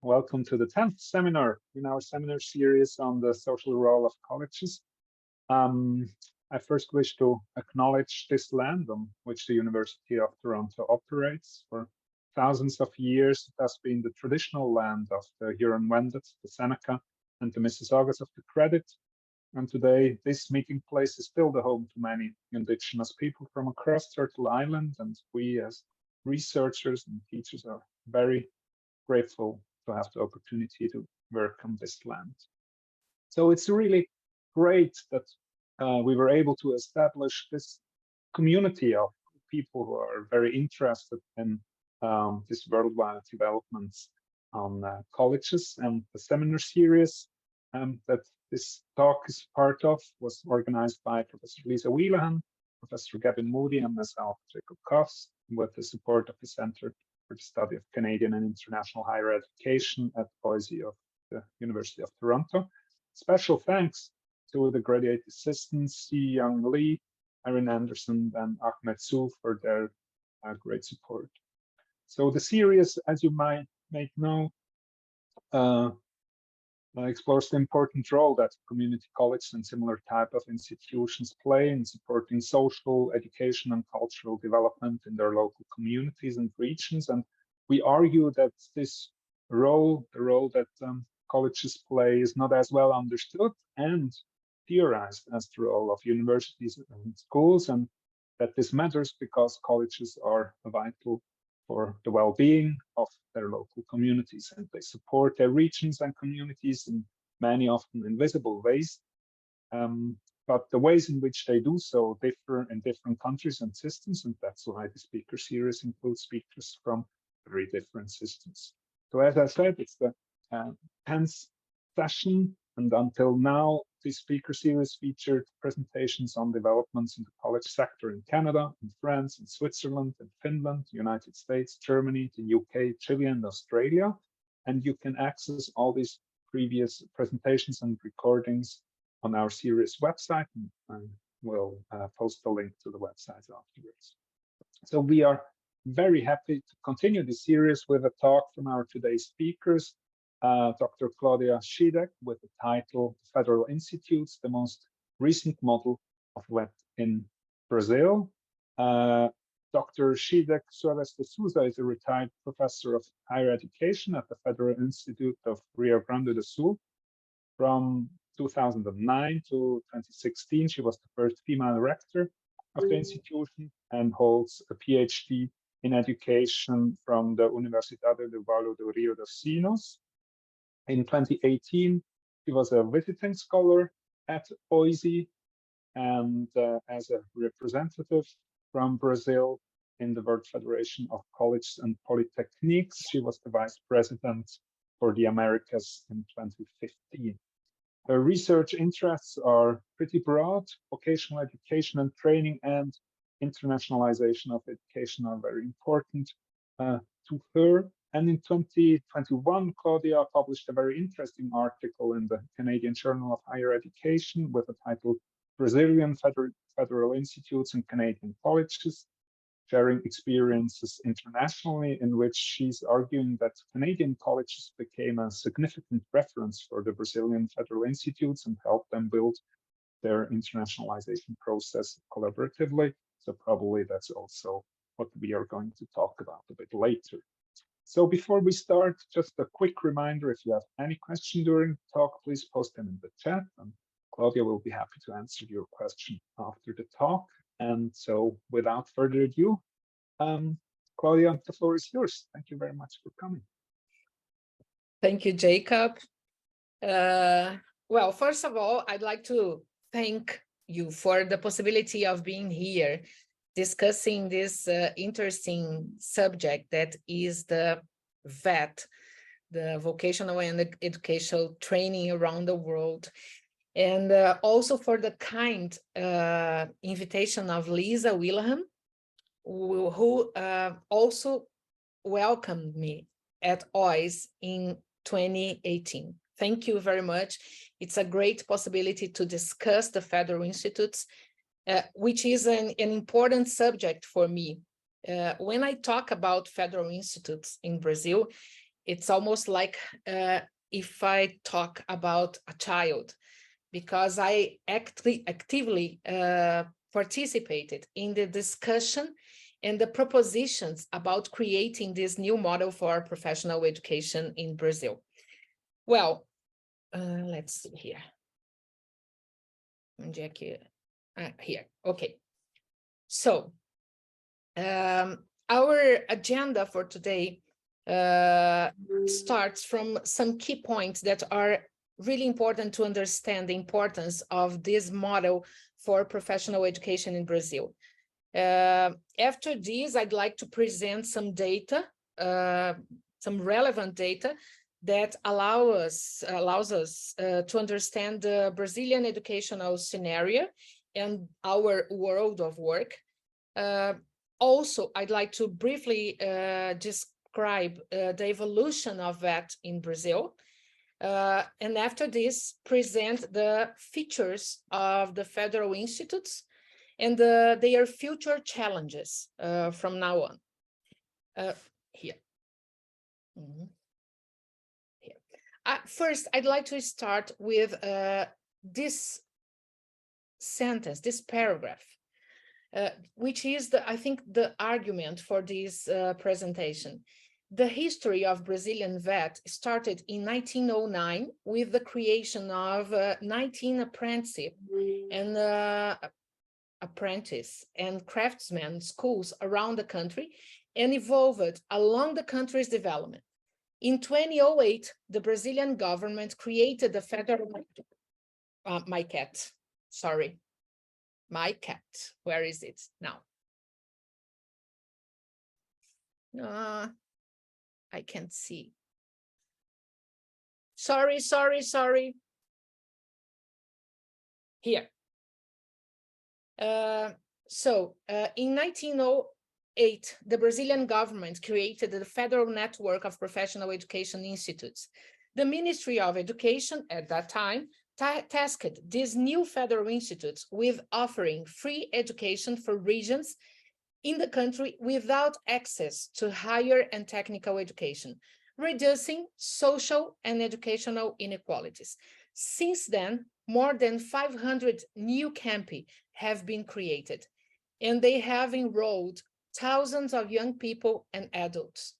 Welcome to the 10th seminar in our seminar series on the social role of colleges. I first wish to acknowledge this land on which the University of Toronto operates. For thousands of years, it has been the traditional land of the Huron-Wendat, the Seneca, and the Mississaugas of the Credit. And today, this meeting place is still the home to many Indigenous people from across Turtle Island, and we as researchers and teachers are very grateful to have the opportunity to work on this land. So it's really great that we were able to establish this community of people who are very interested in this worldwide developments on colleges. And the seminar series that this talk is part of was organized by Professor Lisa Wheelahan, Professor Gavin Moody, and myself, Jacob Koss, with the support of the Center for the Study of Canadian and International Higher Education at Boise of the University of Toronto. Special thanks to the graduate assistants, Si Young Lee, Erin Anderson, and Ahmed Su for their great support. So the series, as you might know, explores the important role that community colleges and similar type of institutions play in supporting social, education, and cultural development in their local communities and regions. And we argue that this role, the role that colleges play, is not as well understood and theorized as the role of universities and schools, and that this matters because colleges are vital for the well-being of their local communities, and they support their regions and communities in many often invisible ways. But the ways in which they do so differ in different countries and systems, and that's why the speaker series includes speakers from very different systems. So as I said, it's the 10th session, and until now, this speaker series featured presentations on developments in the college sector in Canada, in France, in Switzerland, in Finland, United States, Germany, the UK, Chile, and Australia. And you can access all these previous presentations and recordings on our series website, and we'll post a link to the website afterwards. So we are very happy to continue this series with a talk from our today's speakers, Dr. Claudia Schiedeck, with the title Federal Institutes, the most recent model of web in Brazil. Dr. Schiedeck Soares de Souza is a retired professor of higher education at the Federal Institute of Rio Grande do Sul. From 2009 to 2016, she was the first female rector of the institution and holds a PhD in education from the Universidade do Vale do Rio dos Sinos. In 2018, she was a visiting scholar at Boise, and as a representative from Brazil in the World Federation of Colleges and Polytechnics, she was the vice president for the Americas in 2015. Her research interests are pretty broad. Vocational education and training and internationalization of education are very important to her. And in 2021, Claudia published a very interesting article in the Canadian Journal of Higher Education with the title Brazilian Federal Institutes and Canadian Colleges, Sharing Experiences Internationally, in which she's arguing that Canadian colleges became a significant reference for the Brazilian Federal Institutes and helped them build their internationalization process collaboratively. So probably that's also what we are going to talk about a bit later. So before we start, just a quick reminder, if you have any question during the talk, please post them in the chat, and Claudia will be happy to answer your question after the talk. And so without further ado, Claudia, the floor is yours. Thank you very much for coming. Thank you, Jacob. Well, first of all, I'd like to thank you for the possibility of being here discussing this interesting subject that is the VET, the vocational and educational training around the world. And also for the kind invitation of Lisa Wheelahan, who also welcomed me at OIS in 2018. Thank you very much. It's a great possibility to discuss the Federal Institutes, which is an important subject for me. When I talk about Federal Institutes in Brazil, it's almost like if I talk about a child, because I actively participated in the discussion and the propositions about creating this new model for professional education in Brazil. Well, let's see here. Here, okay. So our agenda for today starts from some key points that are really important to understand the importance of this model for professional education in Brazil. After this, I'd like to present some data, some relevant data that allows us to understand the Brazilian educational scenario and our world of work. Also, I'd like to briefly describe the evolution of that in Brazil. And after this, present the features of the federal institutes and their future challenges from now on. Here. Mm-hmm. First, I'd like to start with this sentence, this paragraph, which is, I think, the argument for this presentation. The history of Brazilian VET started in 1909 with the creation of 19 apprentice and craftsman schools around the country and evolved along the country's development. In 2008, the Brazilian government created the federal, my cat, where is it now? I can't see. Sorry. Here. In 1908, the Brazilian government created the Federal Network of Professional Education Institutes. The Ministry of Education at that time tasked these new federal institutes with offering free education for regions in the country without access to higher and technical education, reducing social and educational inequalities. Since then, more than 500 new campi have been created, and they have enrolled thousands of young people and adults.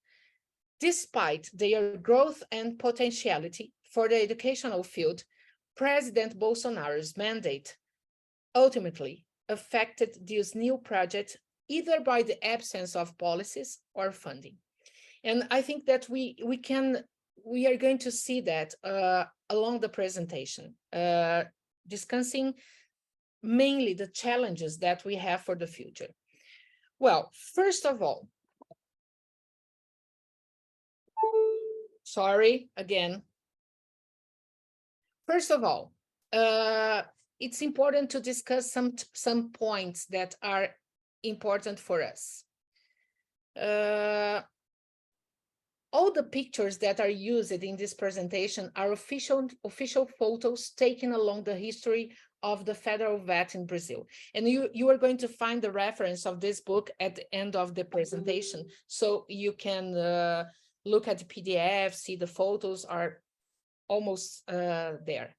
Despite their growth and potentiality for the educational field, President Bolsonaro's mandate ultimately affected this new project either by the absence of policies or funding. And I think that we are going to see that along the presentation, discussing mainly the challenges that we have for the future. Well, first of all, sorry, again. First of all, it's important to discuss some points that are important for us. All the pictures that are used in this presentation are official photos taken along the history of the federal VET in Brazil. And you are going to find the reference of this book at the end of the presentation, so you can look at the PDF, see the photos are almost there.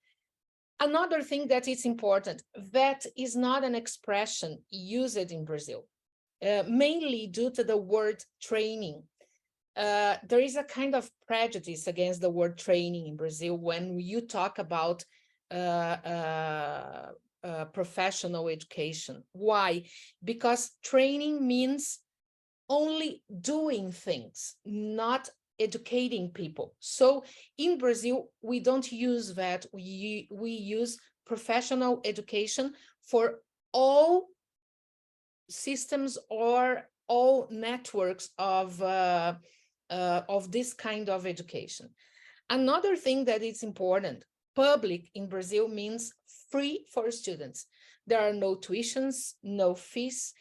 Another thing that is important, VET is not an expression used in Brazil, mainly due to the word training. There is a kind of prejudice against the word training in Brazil when you talk about professional education. Why? Because training means only doing things, not educating people. So in Brazil, we don't use that. We use professional education for all systems or all networks of this kind of education. Another thing that is important, public in Brazil means free for students. There are no tuitions, no fees.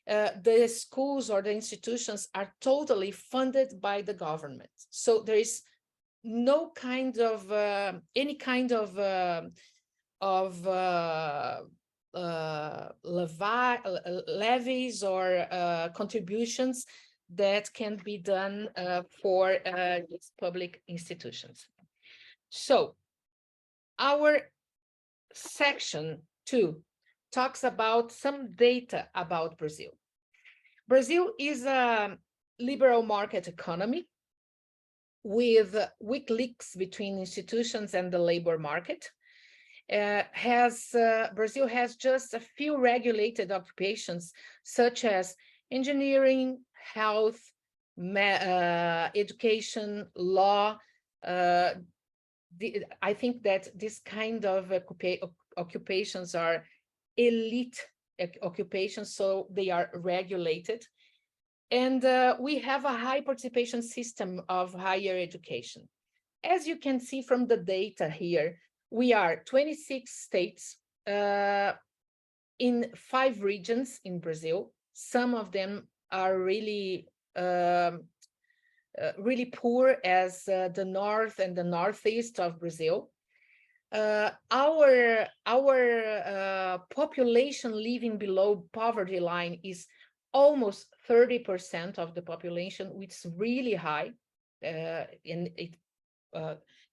The schools or the institutions are totally funded by the government. So there is no kind of, any kind of levies or contributions that can be done for these public institutions. So our section 2 talks about some data about Brazil. Brazil is a liberal market economy with weak links between institutions and the labor market. Brazil has just a few regulated occupations, such as engineering, health, education, law. I think that this kind of occupations are elite occupations, so they are regulated. And we have a high participation system of higher education. As you can see from the data here, we are 26 states in 5 regions in Brazil. Some of them are really really poor, as the north and the northeast of Brazil. Our population living below poverty line is almost 30% of the population, which is really high, and it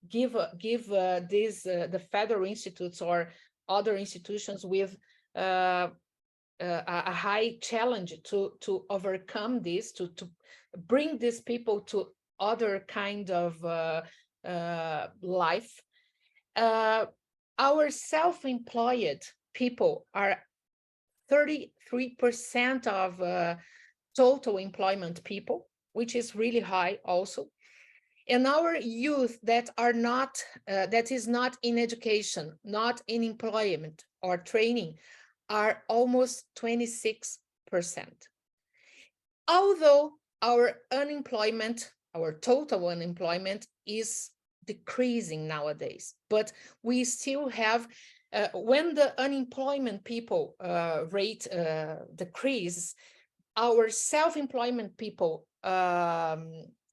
give the federal institutes or other institutions with a high challenge to overcome this, to bring these people to other kind of life. Our self-employed people are 33% of total employment people, which is really high also. And our youth that are not, that is not in education, not in employment or training, are almost 26%. Although our unemployment, our total unemployment is decreasing nowadays, but we still have, when the unemployment people rate decreases, our self-employment people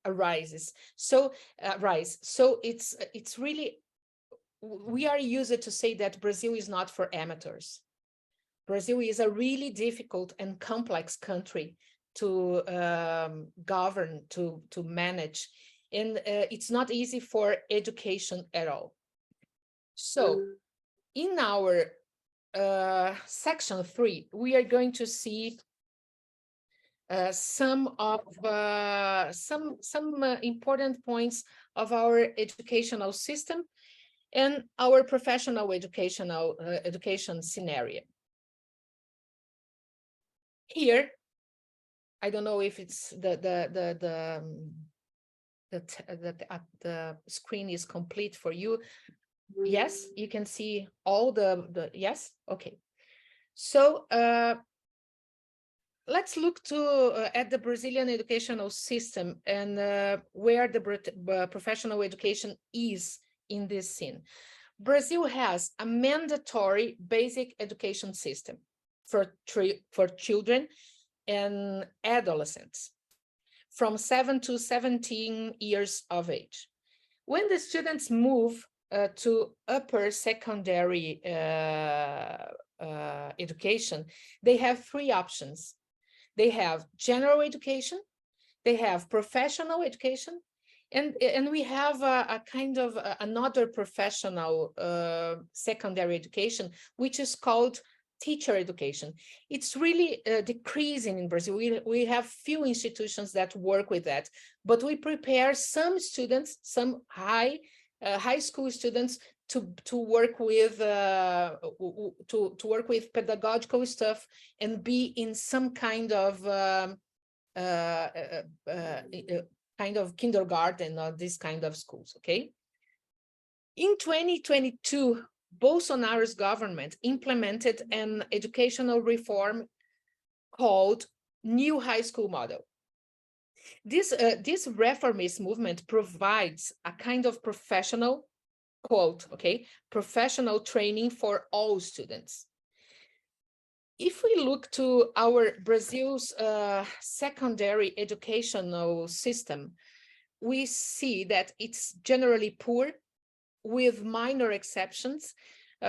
arises. So it's really, we are used to say that Brazil is not for amateurs. Brazil is a really difficult and complex country to govern, to manage, and it's not easy for education at all. So in our section 3, we are going to see some important points of our educational system and our professional education scenario. Here, I don't know if it's the screen is complete for you. Yes, you can see all the yes, okay. So let's look at the Brazilian educational system and where the professional education is in this scene. Brazil has a mandatory basic education system for children and adolescents from 7 to 17 years of age. When the students move to upper secondary education, they have 3 options. They have general education, they have professional education, and we have a kind of another professional secondary education, which is called teacher education. It's really decreasing in Brazil. We have few institutions that work with that, but we prepare some students, some high school students to work with pedagogical stuff and be in some kind of kindergarten or this kind of schools. Okay. In 2022, Bolsonaro's government implemented an educational reform called New High School Model. This reformist movement provides a kind of professional, quote, okay, professional training for all students. If we look to our Brazil's secondary educational system, we see that it's generally poor, with minor exceptions,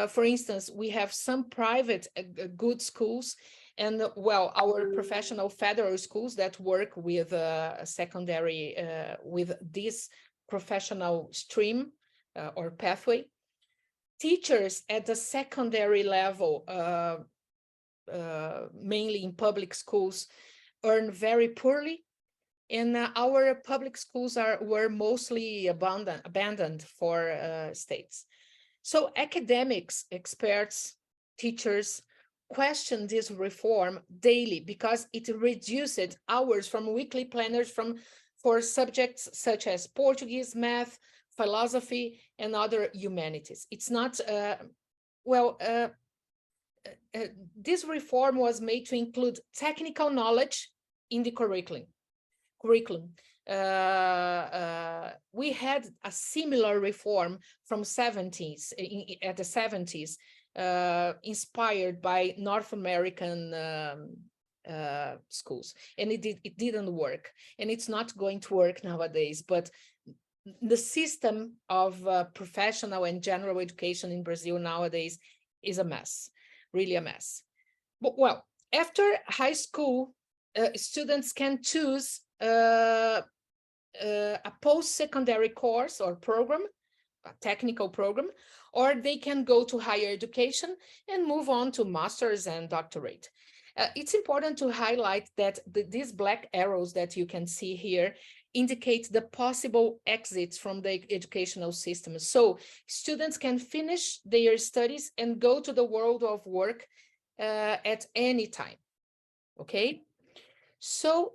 For instance, we have some private good schools, and well, our professional federal schools that work with secondary, with this professional stream or pathway. Teachers at the secondary level, mainly in public schools, earn very poorly, and our public schools were mostly abandoned for states. So academics, experts, teachers question this reform daily because it reduced hours from weekly planners for subjects such as Portuguese, math, philosophy, and other humanities. It's not, this reform was made to include technical knowledge in the curriculum. We had a similar reform from at the 70s, inspired by North American schools, and it didn't work, and it's not going to work nowadays. But the system of professional and general education in Brazil nowadays is a mess, really a mess. But well, after high school, students can choose a post-secondary course or program, a technical program, or they can go to higher education and move on to master's and doctorate. It's important to highlight that these black arrows that you can see here indicate the possible exits from the educational system. So students can finish their studies and go to the world of work at any time, okay? So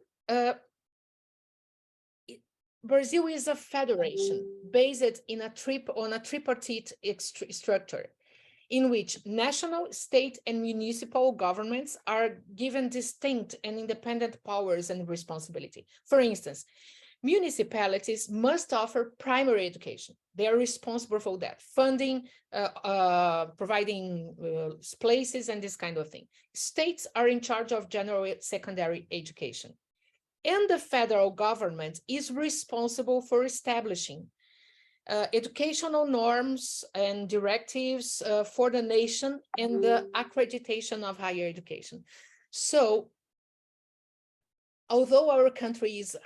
Brazil is a federation based on a tripartite structure in which national, state, and municipal governments are given distinct and independent powers and responsibility. For instance, municipalities must offer primary education. They are responsible for that, funding, providing places, and this kind of thing. States are in charge of general secondary education. And the federal government is responsible for establishing educational norms and directives for the nation and the accreditation of higher education. So, although our country is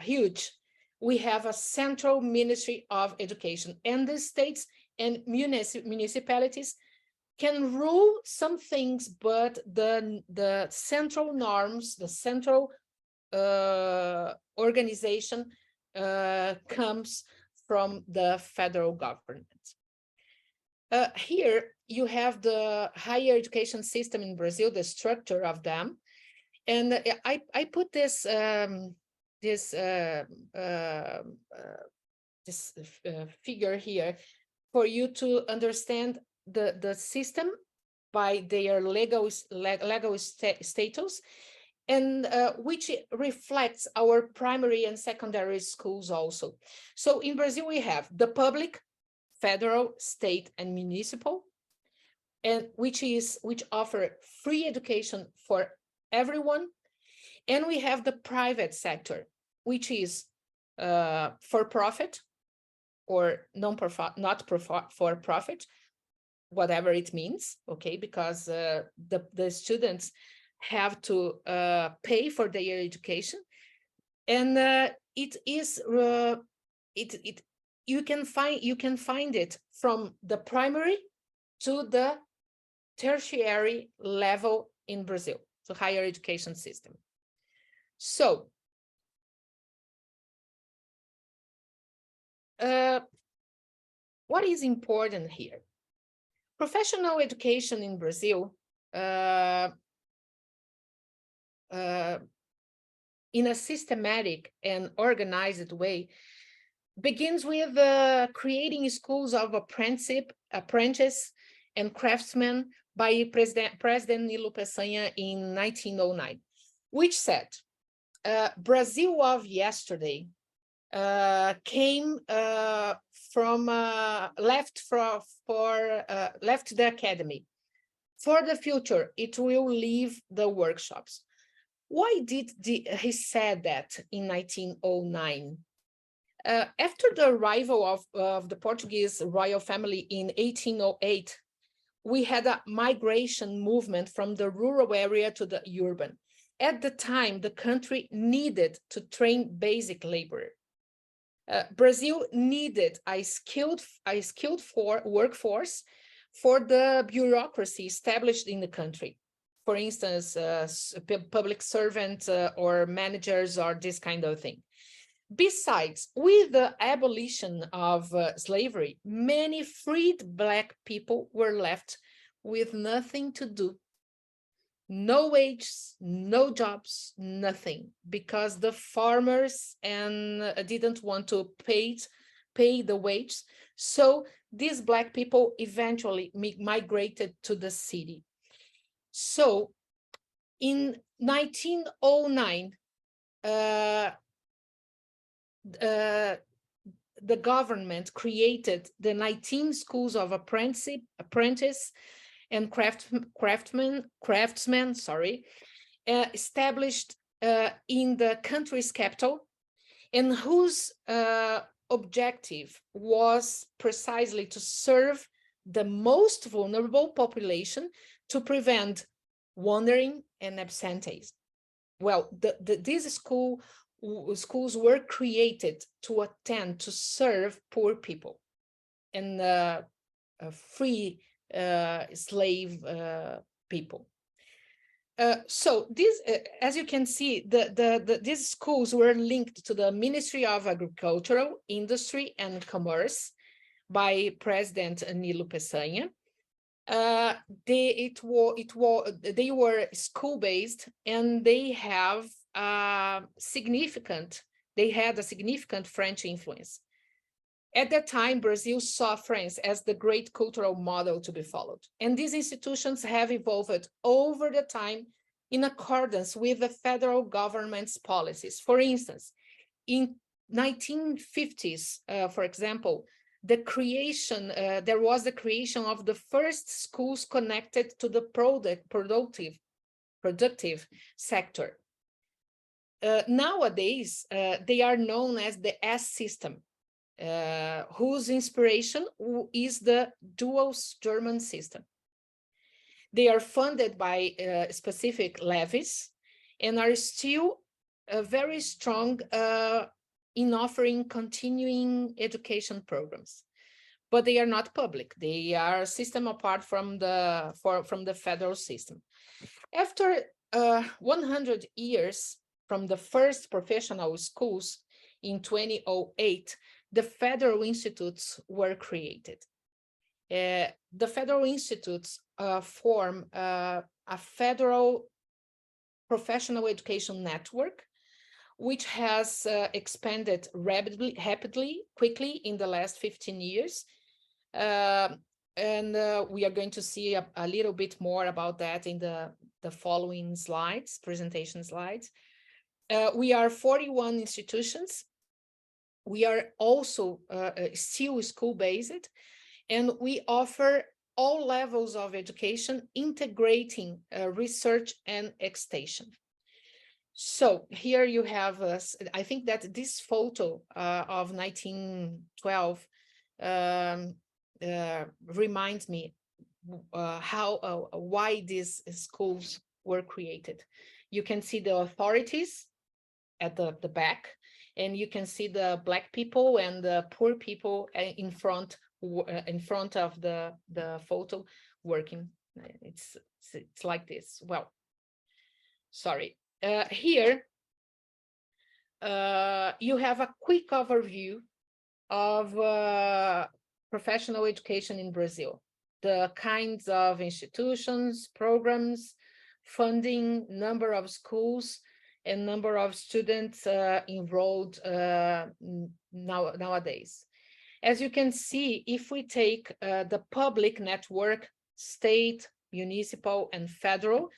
huge, we have a central Ministry of Education, and the states and municipalities can rule some things, but the central norms, the central organization comes from the federal government. Here you have the higher education system in Brazil, the structure of them, and I put this figure here for you to understand the system by their legal status, and which reflects our primary and secondary schools also. So in Brazil, we have the public, federal, state, and municipal, and which offer free education for everyone. And we have the private sector, which is for profit or not for profit, whatever it means, okay, because the students have to pay for their education, and you can find it from the primary to the tertiary level in Brazil, so higher education system. So what is important here? Professional education in Brazil in a systematic and organized way begins with creating schools of apprentice and craftsmen by President Nilo Peçanha in 1909, which said, Brazil of yesterday came from left the academy. For the future, it will leave the workshops. Why did he said that in 1909? After the arrival of the Portuguese royal family in 1808, we had a migration movement from the rural area to the urban. At the time, the country needed to train basic labor. Brazil needed a skilled workforce for the bureaucracy established in the country. For instance, public servants or managers or this kind of thing. Besides, with the abolition of slavery, many freed Black people were left with nothing to do. No wages, no jobs, nothing, because the farmers didn't want to pay the wage. So these Black people eventually migrated to the city. So in 1909, the government created the 19 schools of apprentice and craftsmen, established in the country's capital, and whose objective was precisely to serve the most vulnerable population to prevent wandering and absenteeism. Well, these schools were created to attend to serve poor people and free slave people. So this, as you can see, these schools were linked to the Ministry of Agricultural, Industry and Commerce by President Nilo Peçanha. They were school-based, and they had a significant French influence. At that time, Brazil saw France as the great cultural model to be followed. And these institutions have evolved over the time in accordance with the federal government's policies. For instance, in 1950s, for example, there was the creation of the first schools connected to the productive sector. Nowadays, they are known as the S system, whose inspiration is the dual German system. They are funded by specific levies and are still very strong in offering continuing education programs, but they are not public. They are a system apart from the federal system. After 100 years from the first professional schools in 2008, the federal institutes were created. The federal institutes form a federal professional education network, which has expanded rapidly, quickly in the last 15 years. And we are going to see a little bit more about that in the following slides, presentation slides. We are 41 institutions. We are also still school-based, and we offer all levels of education, integrating research and extension. So here you have, I think that this photo of 1912 reminds me why these schools were created. You can see the authorities at the back, and you can see the Black people and the poor people in front of the photo working. It's like this. Well, sorry. Here, you have a quick overview of professional education in Brazil, the kinds of institutions, programs, funding, number of schools, and number of students enrolled nowadays. As you can see, if we take the public network, state, municipal, and federal,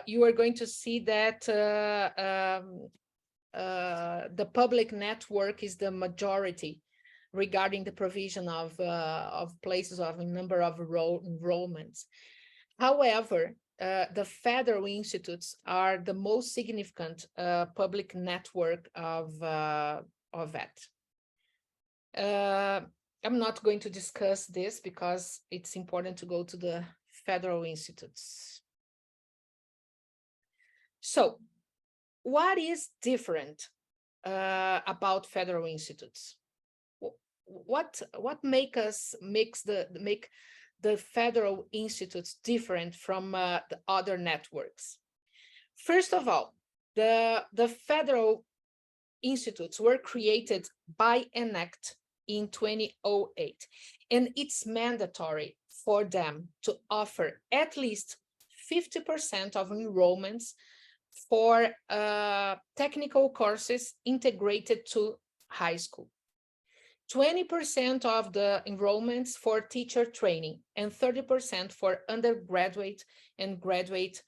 you are going to see that the public network is the majority regarding the provision of places of a number of enrollments. However, the federal institutes are the most significant public network of that. I'm not going to discuss this because it's important to go to the federal institutes. So what is different about federal institutes? What make the federal institutes different from the other networks? First of all, the federal institutes were created by an act in 2008, and it's mandatory for them to offer at least 50% of enrollments for technical courses integrated to high school. 20% of the enrollments for teacher training and 30% for undergraduate and graduate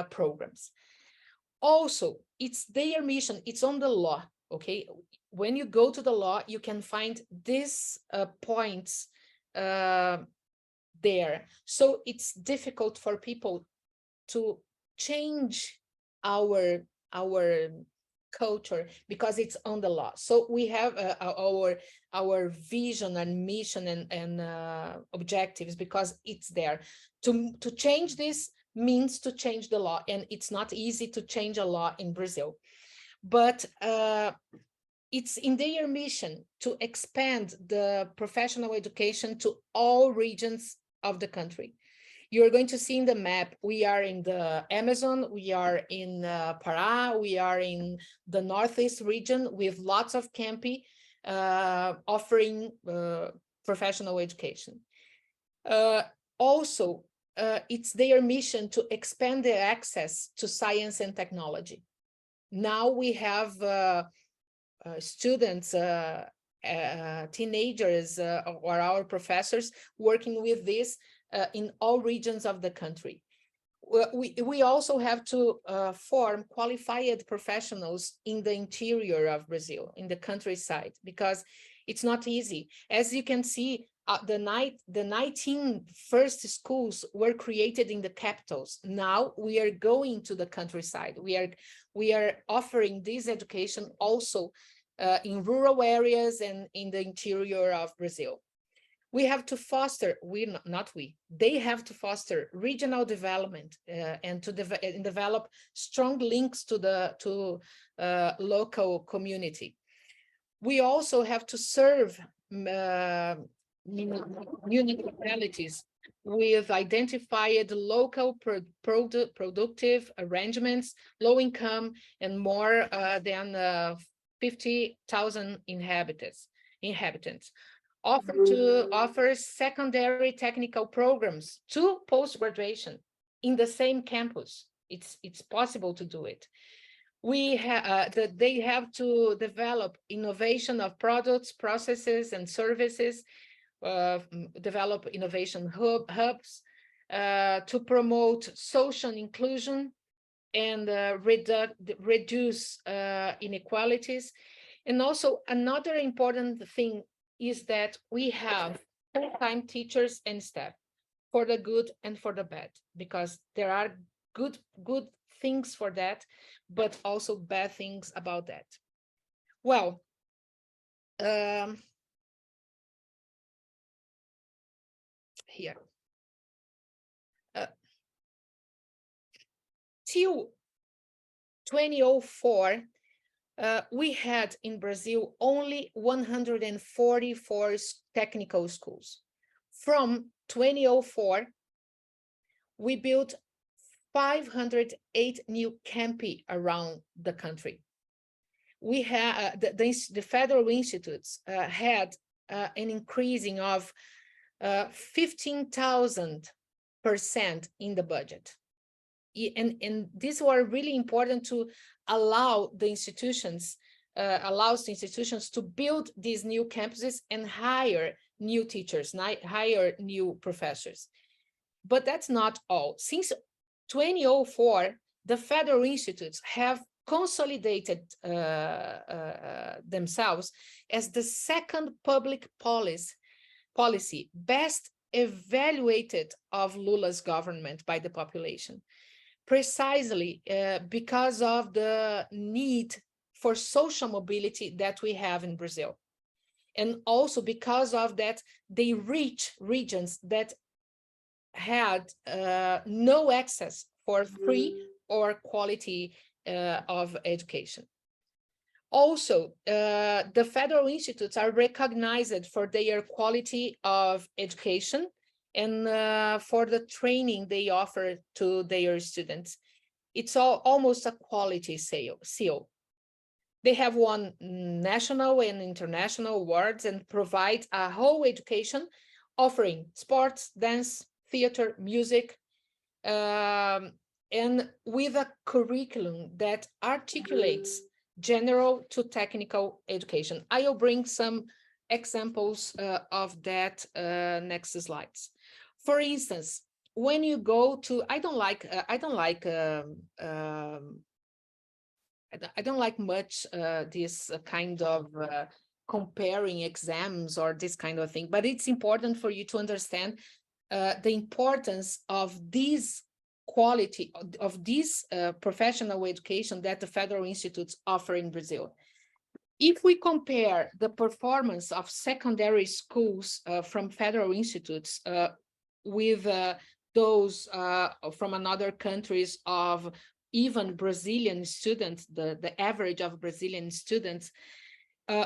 programs. Also, it's their mission, it's on the law, okay? When you go to the law, you can find these points there. So it's difficult for people to change our culture because it's on the law. So we have our vision and mission and objectives because it's there. To change this means to change the law, and it's not easy to change a law in Brazil. But it's in their mission to expand the professional education to all regions of the country. You're going to see in the map, we are in the Amazon, we are in Pará, we are in the Northeast region with lots of campi offering professional education. Also, it's their mission to expand their access to science and technology. Now we have students, teenagers, or our professors working with this in all regions of the country. We also have to form qualified professionals in the interior of Brazil, in the countryside, because it's not easy. As you can see, the 19 first schools were created in the capitals. Now we are going to the countryside. We are offering this education also in rural areas and in the interior of Brazil. We have to foster, they have to foster regional development and to develop strong links to the local community. We also have to serve municipalities with identified local productive arrangements, low income, and more than 50,000 inhabitants. Offer secondary technical programs to post-graduation in the same campus. It's possible to do it. They have to develop innovation of products, processes, and services, develop innovation hubs to promote social inclusion and reduce inequalities. And also another important thing is that we have full-time teachers and staff for the good and for the bad, because there are good things for that, but also bad things about that. Well, here. Till 2004, we had in Brazil only 144 technical schools. From 2004, we built 508 new campi around the country. We had the federal institutes had an increasing of 15,000% in the budget. And these were really important to allow the institutions, allows the institutions to build these new campuses and hire new teachers, hire new professors. But that's not all. Since 2004, the federal institutes have consolidated themselves as the second public policy best evaluated of Lula's government by the population, precisely because of the need for social mobility that we have in Brazil. And also because of that, they reach regions that had no access for free or quality of education. Also, the federal institutes are recognized for their quality of education and for the training they offer to their students. It's almost a quality seal. They have won national and international awards and provide a whole education offering sports, dance, theater, music, and with a curriculum that articulates general to technical education. I will bring some examples of that next slides. For instance, when you go to, I don't like much this kind of comparing exams or this kind of thing, but it's important for you to understand the importance of this quality of this professional education that the federal institutes offer in Brazil. If we compare the performance of secondary schools from federal institutes with those from another countries of even Brazilian students, the average of Brazilian students,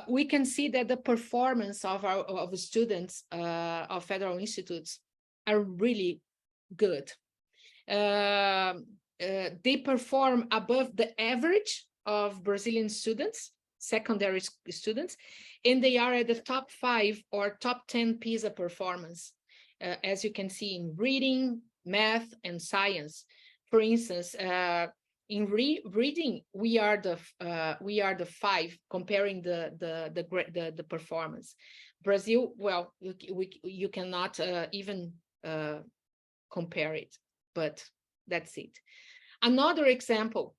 we can see that the performance of students of federal institutes are really good. They perform above the average of Brazilian students, secondary students, and they are at the top 5 or top 10 PISA performance, as you can see in reading, math, and science. For instance, in reading, we are the 5 comparing the performance. Brazil, well, you cannot even compare it, but that's it. Another example,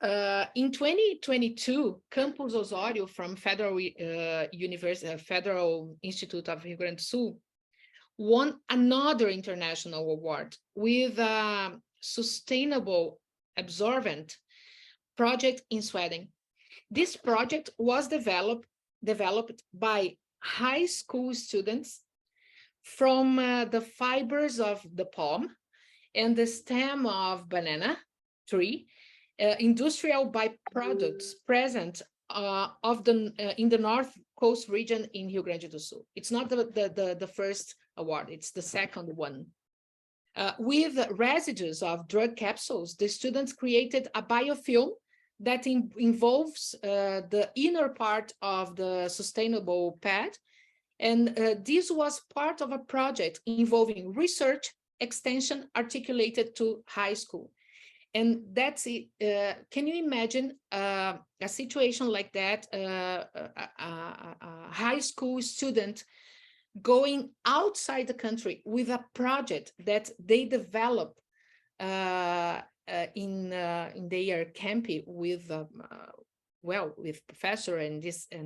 in 2022, Campus Osório from Federal Federal Institute of Rio Grande do Sul won another international award with a sustainable absorbent project in Sweden. This project was developed by high school students from the fibers of the palm and the stem of banana tree, industrial byproducts present in the North Coast region in Rio Grande do Sul. It's not the first award, it's the second one. With residues of drug capsules, the students created a biofilm that involves the inner part of the sustainable pad. And this was part of a project involving research, extension articulated to high school. And that's it. Can you imagine a situation like that, a high school student going outside the country with a project that they develop in their campi with with professor and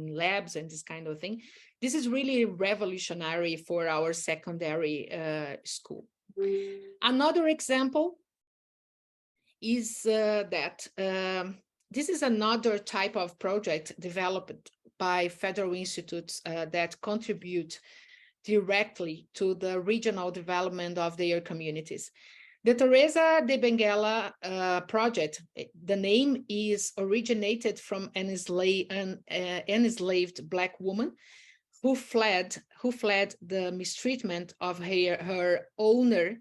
labs and this kind of thing. This is really revolutionary for our secondary school. Another example is that this is another type of project developed by federal institutes that contribute directly to the regional development of their communities. The Teresa de Benguela project, the name is originated from an enslaved Black woman who fled the mistreatment of her owner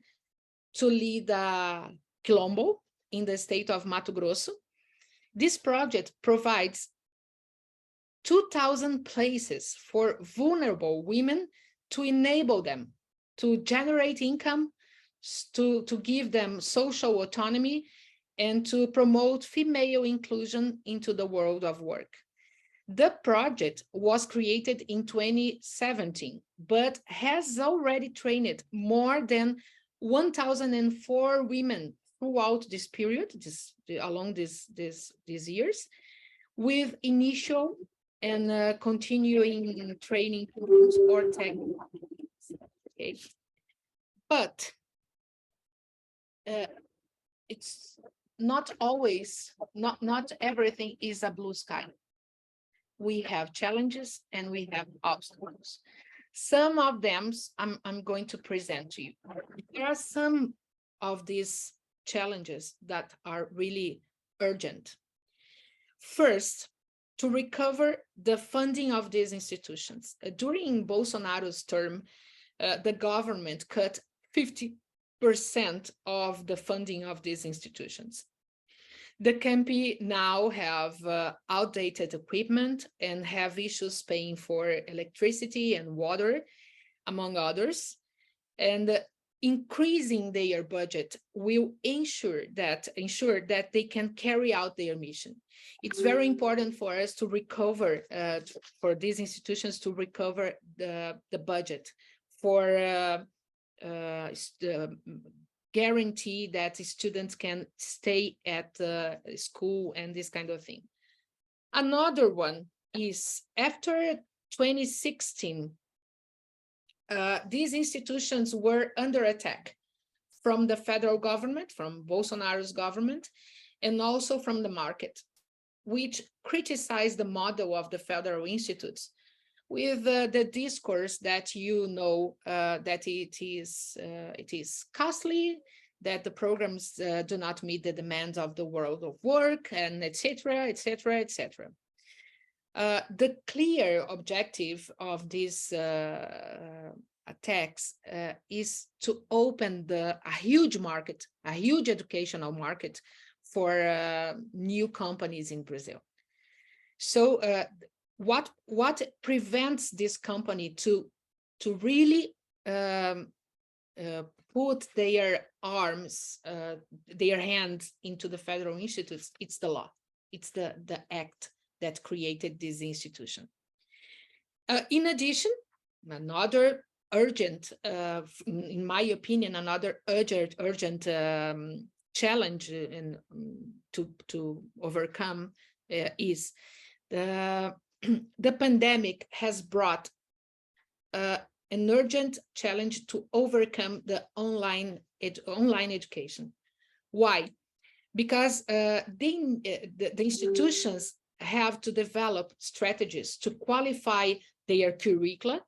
to lead a quilombo in the state of Mato Grosso. This project provides 2,000 places for vulnerable women to enable them to generate income, to give them social autonomy, and to promote female inclusion into the world of work. The project was created in 2017, but has already trained more than 1,004 women throughout this period, along these years, with initial and continuing training programs or technical. Okay. But it's not always, not everything is a blue sky. we have challenges and we have obstacles. Some of them I'm going to present to you. There are some of these challenges that are really urgent. First, to recover the funding of these institutions. During Bolsonaro's term, the government cut 50% of the funding of these institutions. The campi now have outdated equipment and have issues paying for electricity and water, among others. And increasing their budget will ensure that they can carry out their mission. It's very important for us to recover, for these institutions to recover the budget for guarantee that students can stay at school and this kind of thing. Another one is after 2016, these institutions were under attack from the federal government, from Bolsonaro's government, and also from the market, which criticized the model of the federal institutes with the discourse that you know that it is costly, that the programs do not meet the demands of the world of work, and etc., etc., etc. The clear objective of these attacks is to open a huge market, a huge educational market for new companies in Brazil. So what prevents this company to really put their arms, their hands into the federal institutes? It's the law. It's the act that created this institution. In addition, another urgent, in my opinion, another urgent challenge to overcome is the pandemic has brought an urgent challenge to overcome the online education. Why? Because the institutions have to develop strategies to qualify their curricula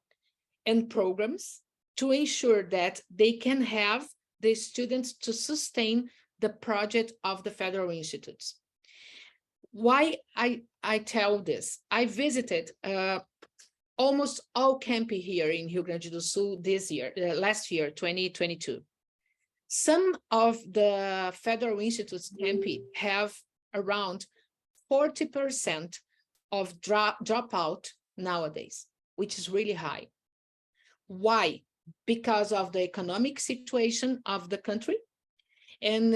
and programs to ensure that they can have the students to sustain the project of the federal institutes. Why I tell this? I visited almost all campi here in Rio Grande do Sul this year, last year, 2022. Some of the federal institutes campi have around 40% of dropout nowadays, which is really high. Why? Because of the economic situation of the country, and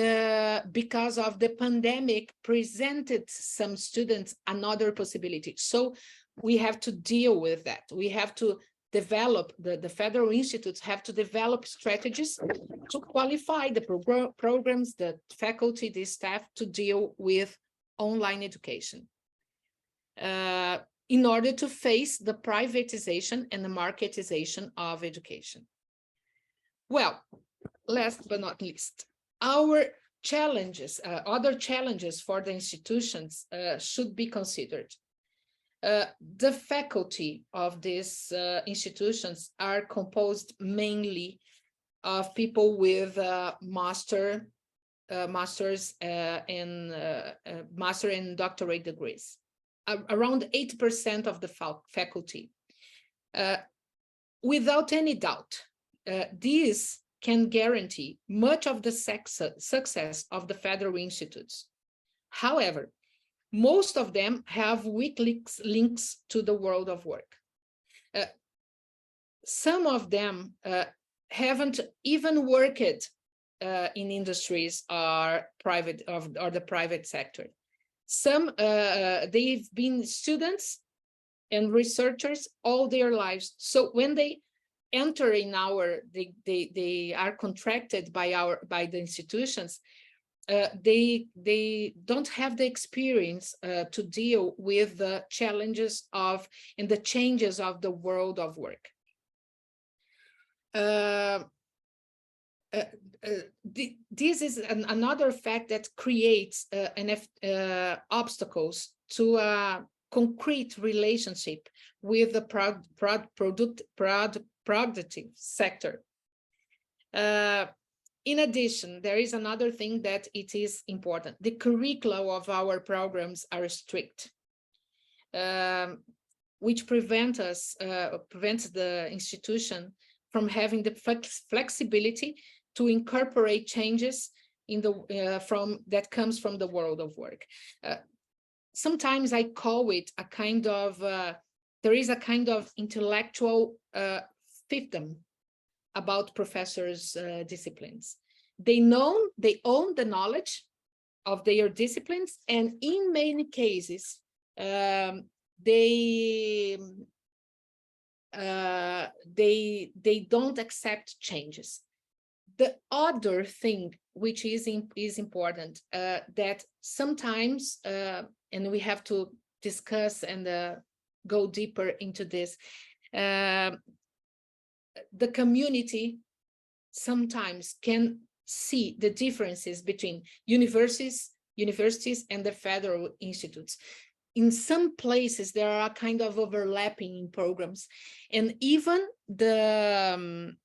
because of the pandemic presented some students another possibility. So we have to deal with that. We have to develop, the federal institutes have to develop strategies to qualify the programs, the faculty, the staff to deal with online education in order to face the privatization and the marketization of education. Well, last but not least, our challenges, other challenges for the institutions should be considered. The faculty of these institutions are composed mainly of people with master and doctorate degrees, around 80% of the faculty. Without any doubt, these can guarantee much of the success of the federal institutes. However, most of them have weak links to the world of work. Some of them haven't even worked in industries or the private sector. Some, they've been students and researchers all their lives. So when they enter in they are contracted by the institutions, they don't have the experience to deal with the challenges and the changes of the world of work. This is another fact that creates obstacles to concrete relationship with the productive sector. In addition, there is another thing that it is important. The curricula of our programs are strict, which prevents the institution from having the flexibility to incorporate changes in the that comes from the world of work. Sometimes I call it a kind of there is a kind of intellectual fiefdom about professors' disciplines. They own the knowledge of their disciplines, and in many cases, they don't accept changes. The other thing which is important that sometimes, and we have to discuss and go deeper into this, the community sometimes can see the differences between universities and the federal institutes. In some places, there are kind of overlapping in programs, and even the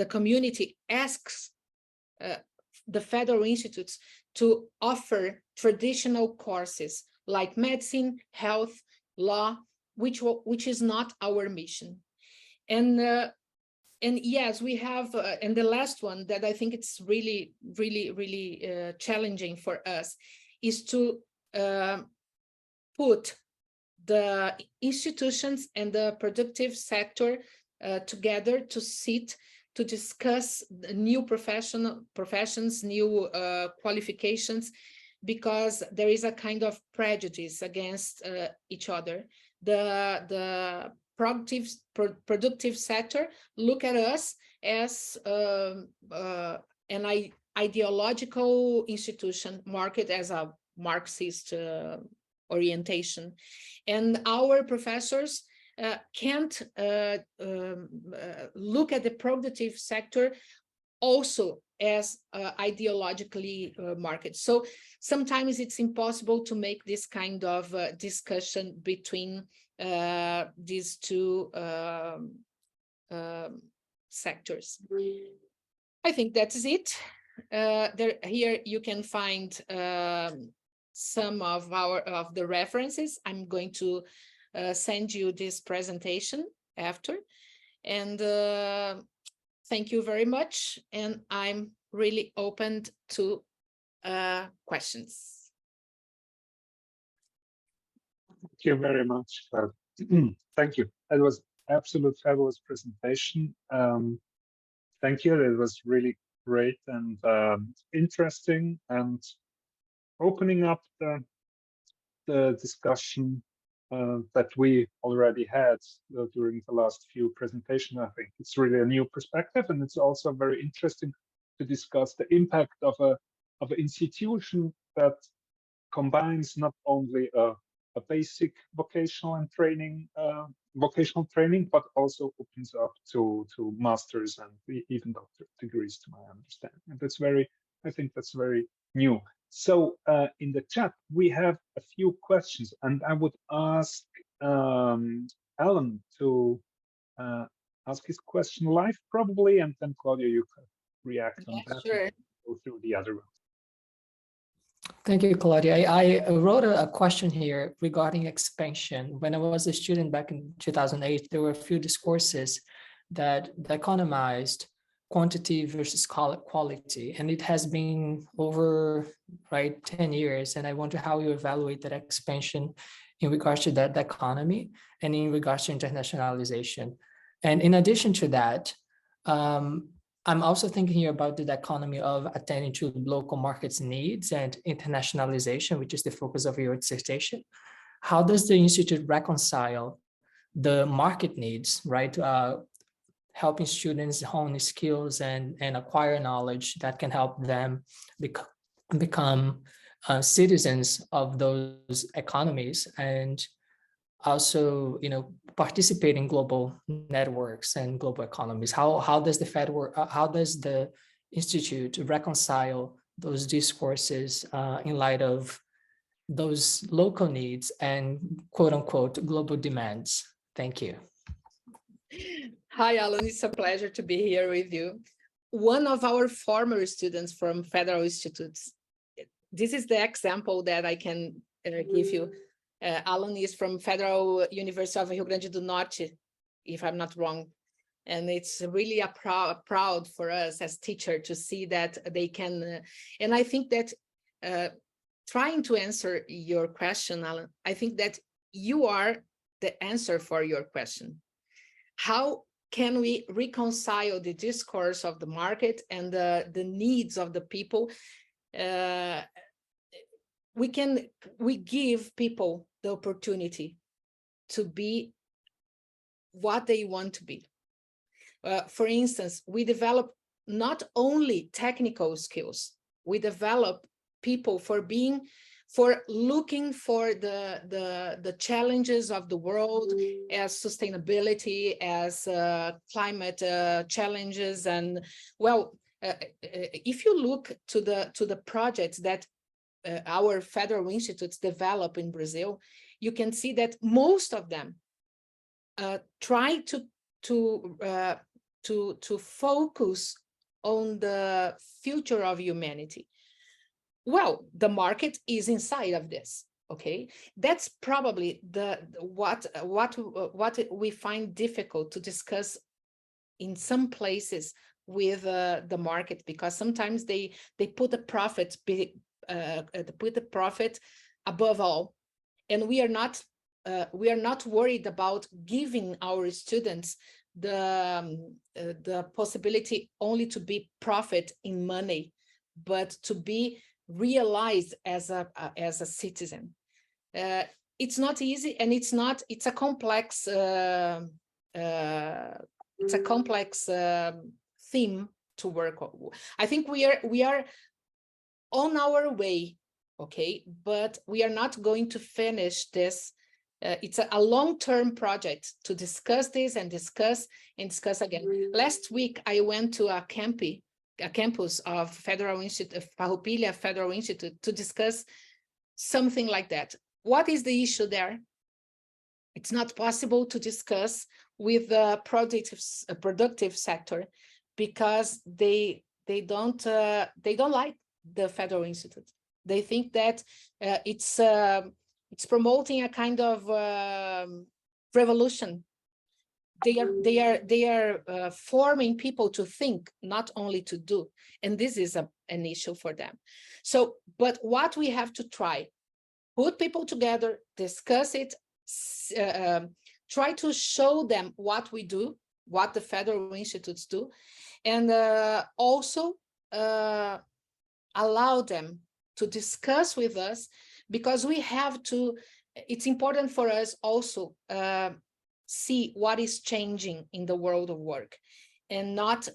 community asks the federal institutes to offer traditional courses like medicine, health, law, which is not our mission. And yes, we have, and the last one that I think it's really challenging for us is to put the institutions and the productive sector together to sit to discuss the new professions, new qualifications, because there is a kind of prejudice against each other. The productive sector look at us as an ideological institution, market as a Marxist orientation, and our professors can't look at the productive sector also as ideologically market. So sometimes it's impossible to make this kind of discussion between these two sectors. I think that's it. Here you can find some of the references. I'm going to send you this presentation after, and thank you very much, and I'm really open to questions. Thank you very much. Thank you. That was absolute fabulous presentation. Thank you. It was really great and interesting, and opening up the discussion that we already had during the last few presentations. I think it's really a new perspective, and it's also very interesting to discuss the impact of an institution that combines not only a basic vocational training, but also opens up to masters and even doctorate degrees, to my understanding. And I think that's very new. So in the chat, we have a few questions, and I would ask Alan to ask his question live, probably, and then Claudia, you can react on that. Sure. And go through the other ones. Thank you, Claudia. I wrote a question here regarding expansion. When I was a student back in 2008, there were a few discourses that economized quantity versus quality, and it has been over 10 years. And I wonder how you evaluate that expansion in regards to that economy and in regards to internationalization. And in addition to that, I'm also thinking here about the dichotomy of attending to local markets' needs and internationalization, which is the focus of your dissertation. How does the Institute reconcile the market needs, helping students hone skills and acquire knowledge that can help them become citizens of those economies, and also, participate in global networks and global economies? How does the Institute reconcile those discourses in light of those local needs and quote unquote global demands? Thank you. Hi, Alan. It's a pleasure to be here with you. One of our former students from Federal Institutes, this is the example that I can give you. Alan is from Federal University of Rio Grande do Norte, if I'm not wrong. And it's really a proud for us as teacher to see that they can, and I think that trying to answer your question, Alan, I think that you are the answer for your question. How can we reconcile the discourse of the market and the needs of the people? We give people the opportunity to be what they want to be. For instance, we develop not only technical skills, we develop people for looking for the challenges of the world as sustainability, as climate challenges. And well, if you look to the projects that our federal institutes develop in Brazil, you can see that most of them try to focus on the future of humanity. Well, the market is inside of this. Okay, that's probably what we find difficult to discuss in some places with the market, because sometimes they put the profit above all, and we are not worried about giving our students the possibility only to be profit in money, but to be realized as a citizen. It's not easy, and it's a complex theme to work on. I think we are on our way, okay, but we are not going to finish this. It's a long-term project to discuss this and discuss again. Last week, I went to a campus of Federal Institute of Farroupilha Federal Institute to discuss something like that. What is the issue there? It's not possible to discuss with the productive sector because they don't like the Federal Institute. They think that it's promoting a kind of revolution. They are forming people to think, not only to do, and this is an issue for them. So, but what we have to try, put people together, discuss it, try to show them what we do, what the federal institutes do, and also allow them to discuss with us, because we have to, it's important for us also see what is changing in the world of work, and not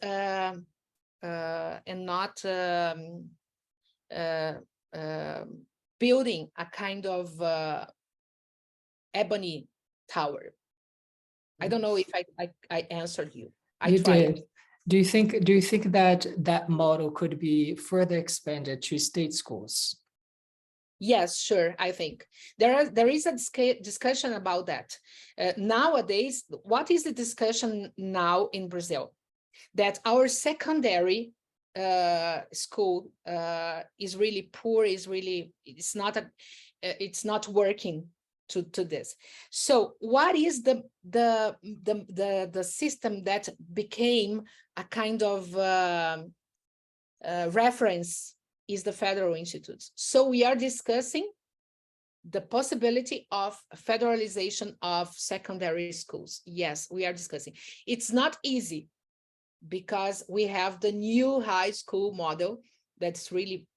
building a kind of ebony tower. I don't know if I answered you. You did. Do you think that model could be further expanded to state schools? Yes, sure. I think there is a discussion about that. Nowadays, what is the discussion now in Brazil? That our secondary school is really poor, it's not working to this. So what is the system that became a kind of reference is the Federal Institutes. So we are discussing the possibility of federalization of secondary schools. Yes, we are discussing. It's not easy because we have the new high school model that's really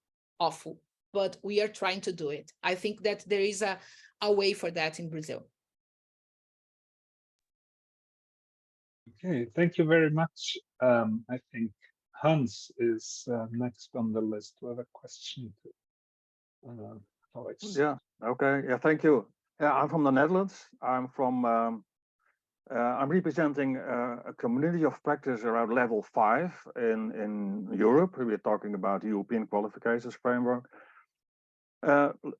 awful, but we are trying to do it. I think that there is a way for that in Brazil. Okay, thank you very much. I think Hans is next on the list with a question to Alex. Yeah, okay. Yeah, thank you. Yeah, I'm from the Netherlands. I'm from I'm representing a community of practice around level 5 in Europe. We're talking about the European qualifications framework.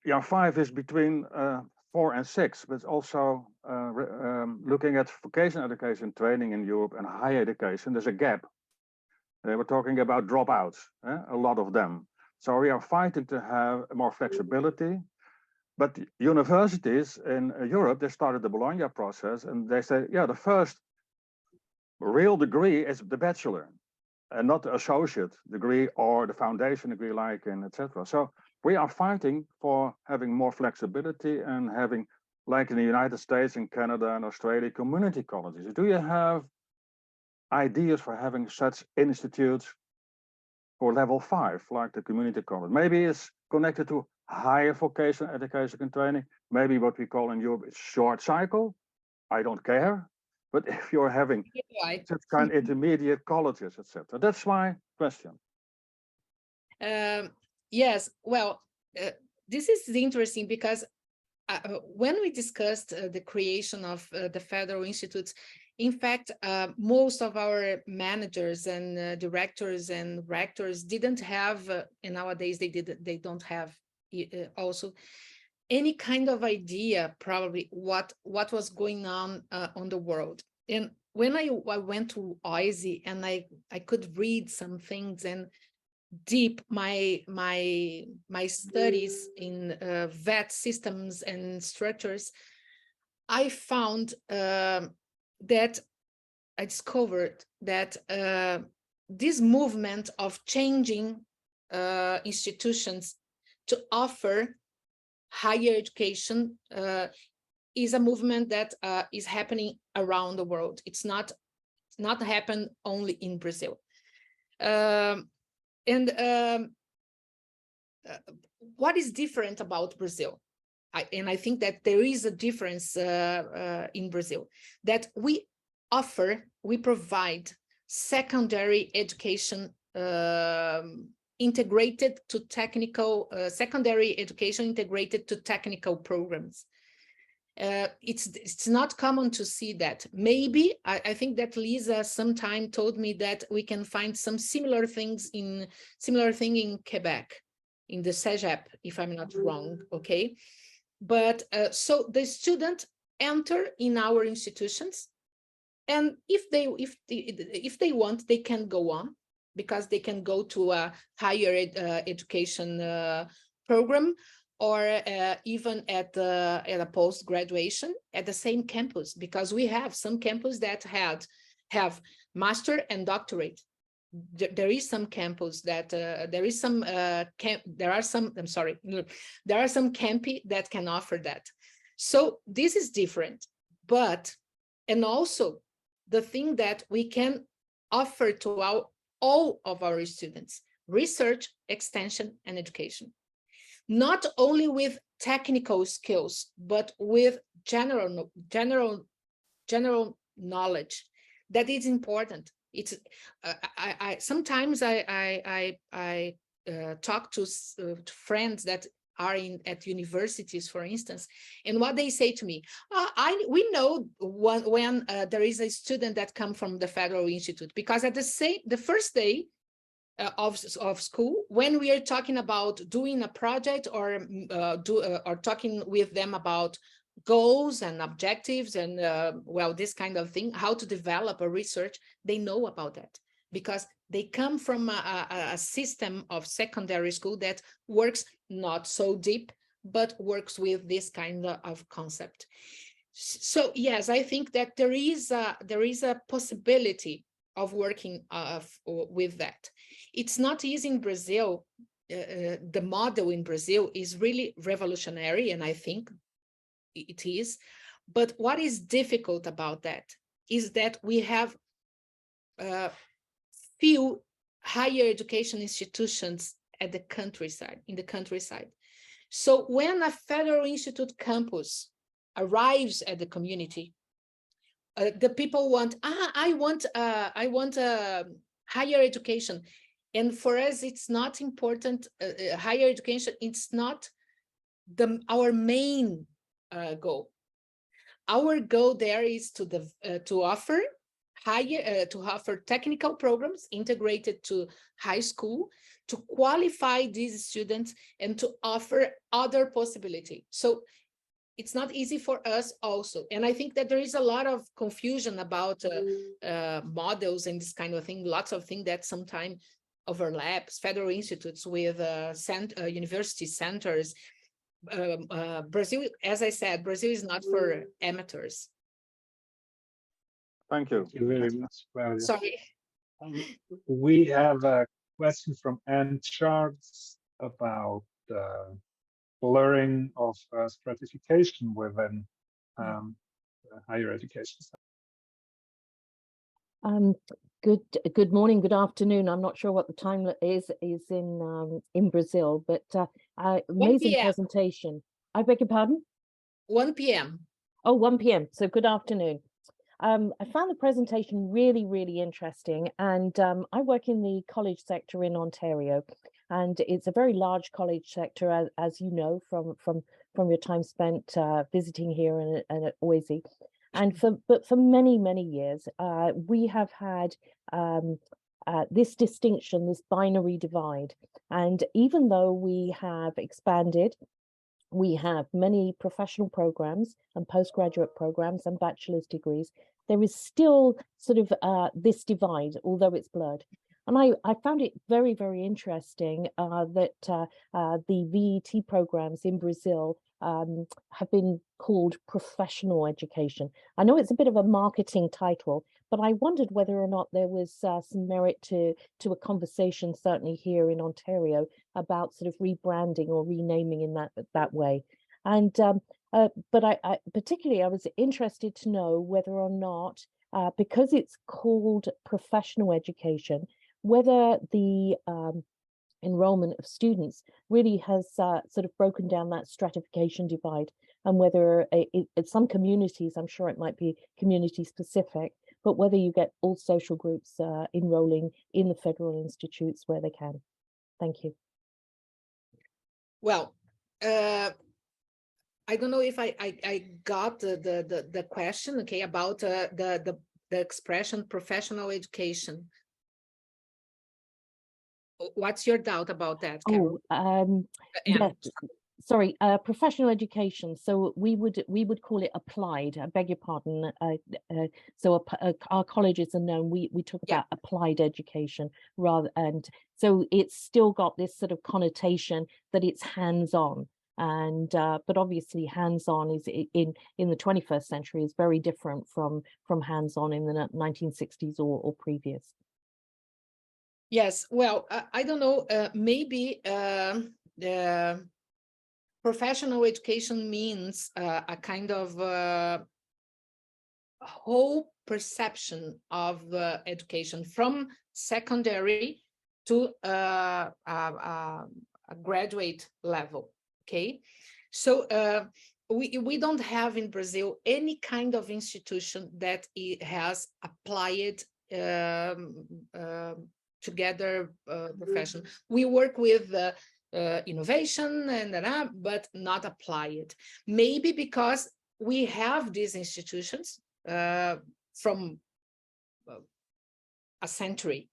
Yeah, 5 is between 4 and 6, but also looking at vocational education training in Europe and higher education, there's a gap. They were talking about dropouts, a lot of them. So we are fighting to have more flexibility. But universities in Europe, they started the Bologna process and they say, yeah, the first real degree is the bachelor and not the associate degree or the foundation degree like in etc. So we are fighting for having more flexibility and having, like in the United States and Canada and Australia, community colleges. Do you have ideas for having such institutes for level 5, like the community college? Maybe it's connected to higher vocational education and training. Maybe what we call in Europe is short cycle. I don't care. But if you're having such kind of intermediate colleges, etc., that's my question. Yes, well, this is interesting because when we discussed the creation of the federal institutes, in fact, most of our managers and directors and rectors didn't have, and nowadays they don't have also any kind of idea probably what was going on the world. And when I went to CIHE and I could read some things and deep my studies in VET systems and structures, I found that I discovered that this movement of changing institutions to offer higher education is a movement that is happening around the world. It's not happen only in Brazil. What is different about Brazil? I think that there is a difference in Brazil, that we provide secondary education integrated to technical, secondary education integrated to technical programs. It's not common to see that. Maybe I think that Lisa sometime told me that we can find some similar thing in Quebec, in the CIHE, if I'm not wrong, okay? But so the student enter in our institutions, and if they want, they can go on, because they can go to a higher education program, or even at a post-graduation at the same campus, because we have some campus that have master and doctorate. There is some campus that there are some campi that can offer that. So this is different, and also the thing that we can offer to all of our students: research, extension, and education. Not only with technical skills, but with general knowledge. That is important. It's sometimes I talk to friends that are at universities, for instance, and what they say to me, we know when there is a student that comes from the Federal Institute, because at the first day of school, when we are talking about doing a project or talking with them about goals and objectives and well, this kind of thing, how to develop a research, they know about that, because they come from a system of secondary school that works not so deep, but works with this kind of concept. So yes, I think that there is a possibility of working with that. It's not easy in Brazil. The model in Brazil is really revolutionary, and I think it is. But what is difficult about that is that we have few higher education institutions at the countryside, in the countryside. So when a Federal Institute campus arrives at the community, the people want, I want higher education. And for us, it's not important. Higher education, it's not our main goal. our goal there is to offer technical programs integrated to high school, to qualify these students and to offer other possibility. So it's not easy for us also. And I think that there is a lot of confusion about models and this kind of thing, lots of things that sometimes overlaps, federal institutes with university centers. Brazil, as I said, Brazil is not for amateurs. Thank you. Thank you very much, Claudia. Sorry. We have a question from Anne Charles about blurring of stratification within higher education. Good morning, good afternoon. I'm not sure what the time is in Brazil, but amazing presentation. I beg your pardon? 1 p.m. Oh, 1 p.m. So good afternoon. I found the presentation really, really interesting, and I work in the college sector in Ontario, and it's a very large college sector, as you know from your time spent visiting here and at OISE. And for many, many years, we have had this distinction, this binary divide. And even though we have expanded, we have many professional programs and postgraduate programs and bachelor's degrees, there is still sort of this divide, although it's blurred. And I found it very, very interesting that the VET programs in Brazil have been called professional education. I know it's a bit of a marketing title, but I wondered whether or not there was some merit to a conversation, certainly here in Ontario, about sort of rebranding or renaming in that way. And but I particularly I was interested to know whether or not, because it's called professional education, whether the enrollment of students really has sort of broken down that stratification divide, and whether some communities, I'm sure it might be community specific, but whether you get all social groups enrolling in the federal institutes where they can. Thank you. Well, I don't know if I got the question, okay, about the expression professional education. What's your doubt about that, Carol? Yeah, sorry, professional education. So we would call it applied. I beg your pardon. So our colleges are known. We talk about applied education rather, and so it's still got this sort of connotation that it's hands-on. And but obviously hands-on is in the 21st century is very different from hands-on in the 1960s or previous. Yes, well, I don't know, maybe the professional education means a kind of whole perception of education from secondary to a graduate level. Okay, so we don't have in Brazil any kind of institution that it has applied together profession. We work with innovation and but not apply it. Maybe because we have these institutions from a century,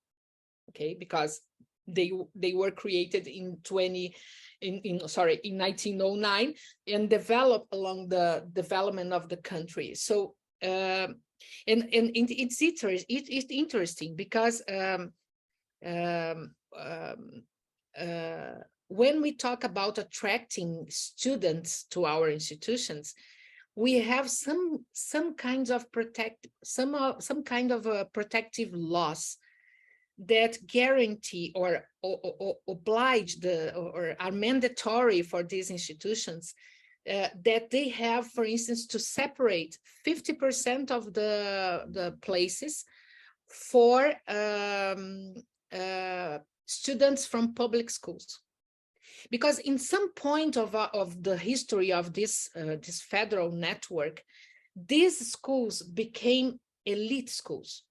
okay, because they were created in 1909 and developed along the development of the country. So and it's interesting because when we talk about attracting students to our institutions, we have some kinds of protective laws that guarantee or oblige or are mandatory for these institutions, that they have, for instance, to separate 50% of the places for students from public schools. Because in some point of the history of this federal network, these schools became elite schools.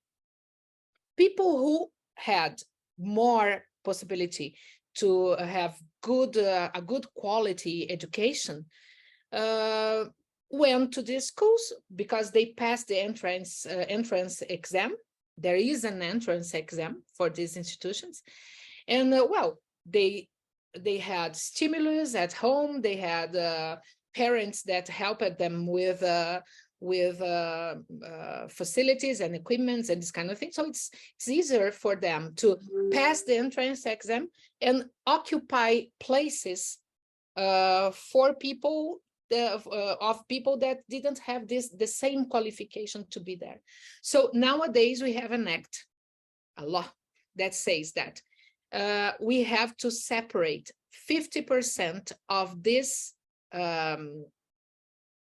People who had more possibility to have a good quality education went to these schools because they passed the entrance exam. There is an entrance exam for these institutions. And well, they had stimulus at home. They had parents that helped them with facilities and equipments and this kind of thing. So it's easier for them to pass the entrance exam and occupy places for people of people that didn't have the same qualification to be there. So nowadays we have an act, a law that says that we have to separate 50% of these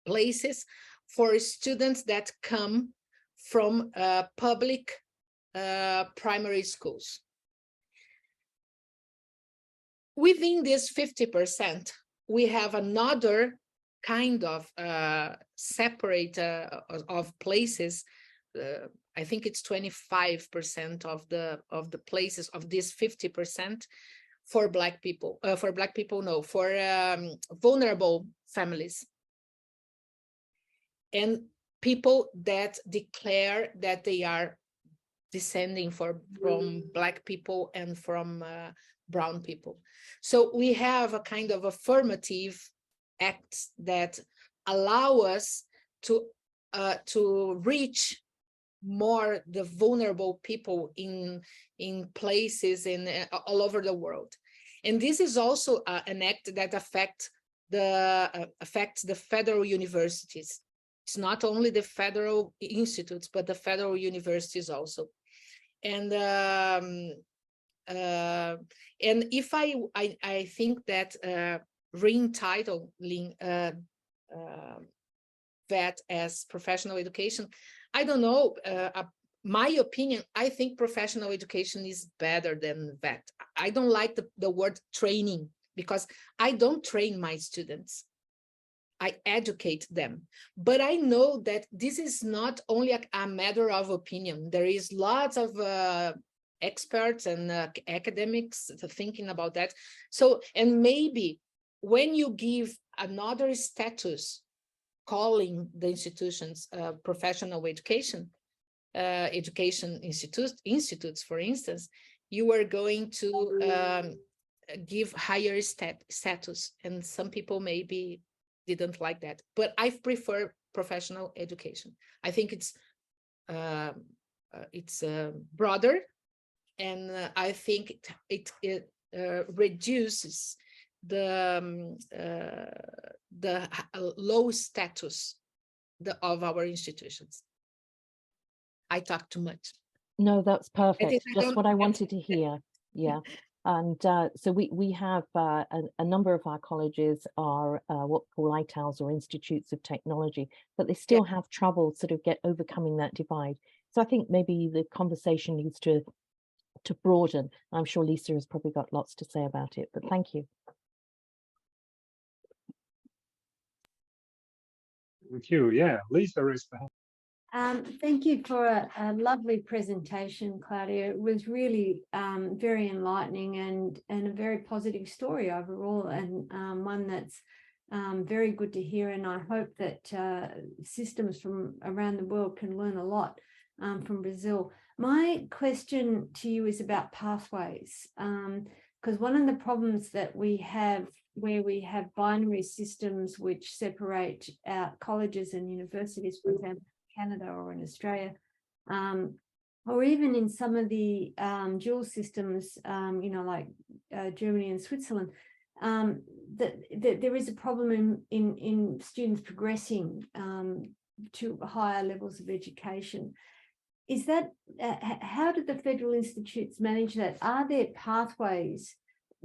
places for students that come from public primary schools. Within this 50%, we have another kind of separate of places. I think it's 25% of the places of this 50% for Black people. For vulnerable families and people that declare that they are descending from Black people and from brown people. So we have a kind of affirmative acts that allow us to reach more the vulnerable people in places all over the world. And this is also an act that affects the federal universities. It's not only the federal institutes, but the federal universities also. And if I think that re-entitling that as professional education, I don't know, my opinion, I think professional education is better than that. I don't like the word training because I don't train my students. I educate them. But I know that this is not only a matter of opinion. There is lots of experts and academics thinking about that. So, and maybe when you give another status, calling the institutions professional education institutes, for instance, you are going to give higher status, and some people maybe didn't like that. But I prefer professional education. I think it's broader, and I think it reduces the low status of our institutions. I talk too much. No, that's perfect. Just what I wanted to hear. Yeah. And so we have a number of our colleges are what we call ITALs, or Institutes of Technology, but they still have trouble sort of overcoming that divide. So I think maybe the conversation needs to broaden. I'm sure Lisa has probably got lots to say about it, but thank you. Thank you. Yeah, Lisa raised the hand. Thank you for a lovely presentation, Claudia. It was really very enlightening and a very positive story overall, and one that's very good to hear. And I hope that systems from around the world can learn a lot from Brazil. My question to you is about pathways, because one of the problems that we have, where we have binary systems which separate out colleges and universities, for example, Canada or in Australia, or even in some of the dual systems, like Germany and Switzerland, that there is a problem in students progressing to higher levels of education. Is that, how do the federal institutes manage that? Are there pathways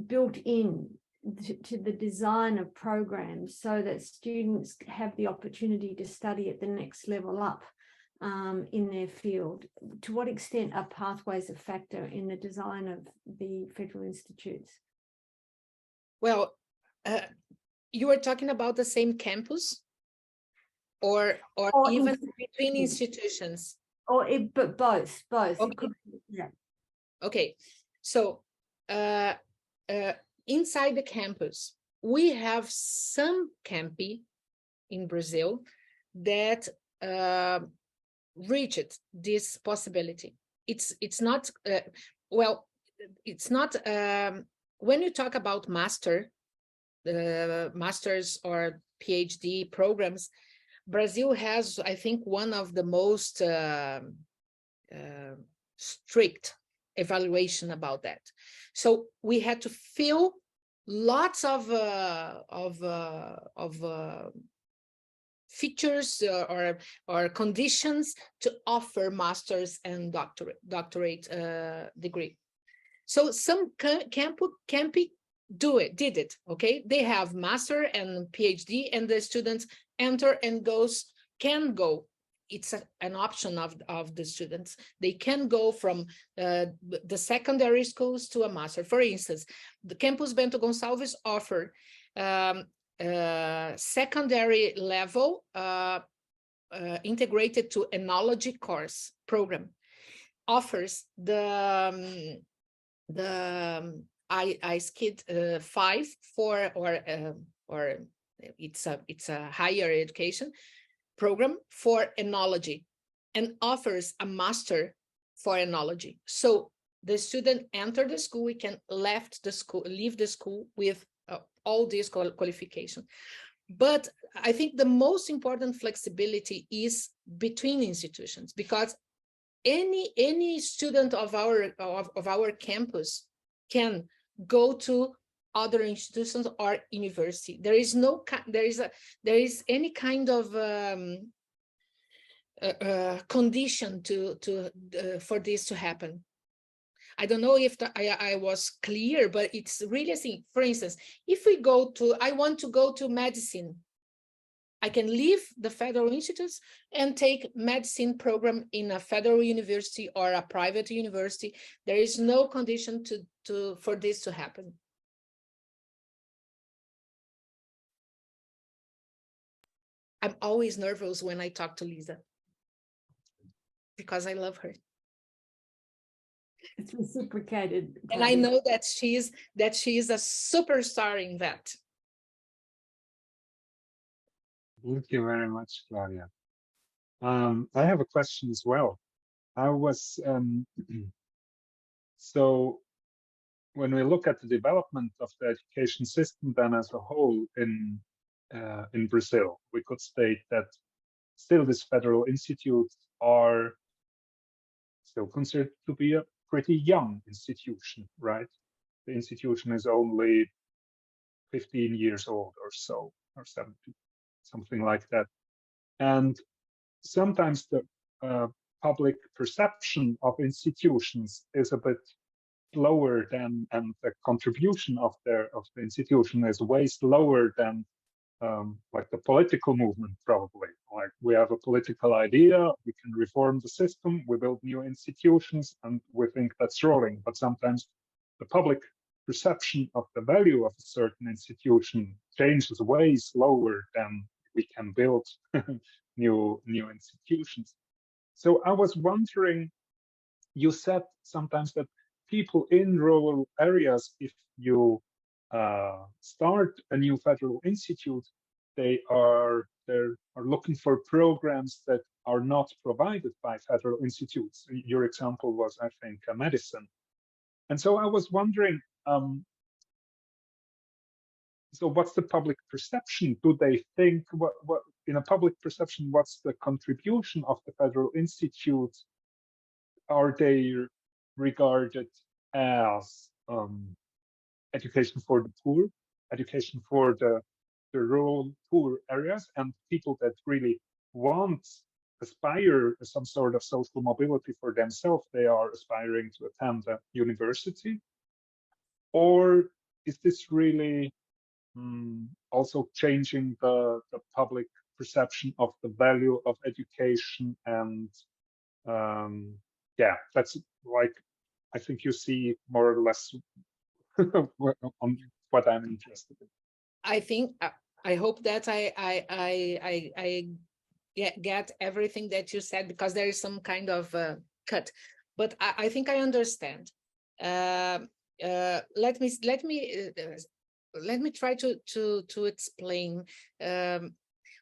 built in to the design of programs so that students have the opportunity to study at the next level up in their field? To what extent are pathways a factor in the design of the federal institutes? Well, you were talking about the same campus or even between institutions? But both. Okay. Yeah. Okay, so inside the campus, we have some campi in Brazil that reached this possibility. It's not well. It's not when you talk about master's or PhD programs. Brazil has, I think, one of the most strict evaluation about that. So we had to fill lots of features or conditions to offer master's and doctorate degree. So some campi did it, okay? They have master and PhD, and the students enter and can go. It's an option of the students. They can go from the secondary schools to a master. For instance, the Campus Bento Gonçalves offer secondary level integrated to enology course program. Offers the ISKID 5 or it's a higher education program for enology, and offers a master for enology. So the student enter the school, we can leave the school with all these qualifications. But I think the most important flexibility is between institutions, because any student of our campus can go to other institutions or university. There is any kind of condition for this to happen. I don't know if I was clear, but it's really a thing. For instance, if I want to go to medicine, I can leave the federal institutes and take medicine program in a federal university or a private university. There is no condition for this to happen. I'm always nervous when I talk to Lisa because I love her. It's reciprocated. And I know that she is a superstar in that. Thank you very much, Claudia. I have a question as well. I was so when we look at the development of the education system then as a whole in Brazil, we could state that still these federal institutes are still considered to be a pretty young institution, right? The institution is only 15 years old or so, or 17, something like that. And sometimes the public perception of institutions is a bit lower than, and the contribution of the institution is way slower than like the political movement, probably. Like, we have a political idea, we can reform the system, we build new institutions, and we think that's rolling. But sometimes the public perception of the value of a certain institution changes way slower than we can build new institutions. So I was wondering, you said sometimes that people in rural areas, if you start a new federal institute, they're looking for programs that are not provided by federal institutes. Your example was, I think, medicine. And so I was wondering, so what's the public perception? Do they think, what in a public perception, what's the contribution of the federal institute? Are they regarded as education for the poor, education for the rural poor areas, and people that really aspire some sort of social mobility for themselves, they are aspiring to attend a university? Or is this really also changing the public perception of the value of education? And yeah, that's like, I think you see more or less on what I'm interested in. I think, I hope that I get everything that you said, because there is some kind of cut, but I think I understand. Let me try to explain.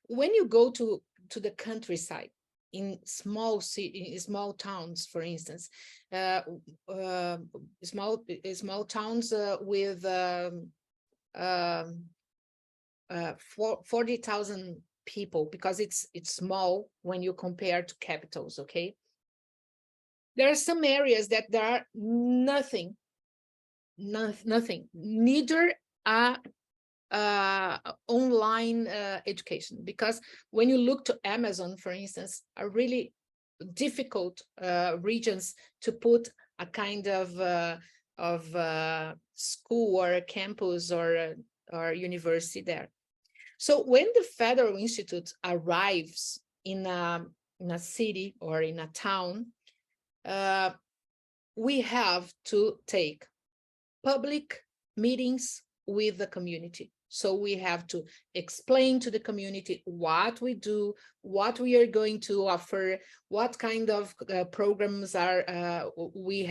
when you go to the countryside, in small towns, for instance, small towns with 40,000 people, because it's small when you compare to capitals, okay? There are some areas that there are nothing, neither online education, because when you look to Amazon, for instance, are really difficult regions to put a kind of school or a campus or university there. So when the Federal Institute arrives in a city or in a town, we have to take public meetings with the community. So we have to explain to the community what we do, what we are going to offer, what kind of programs are we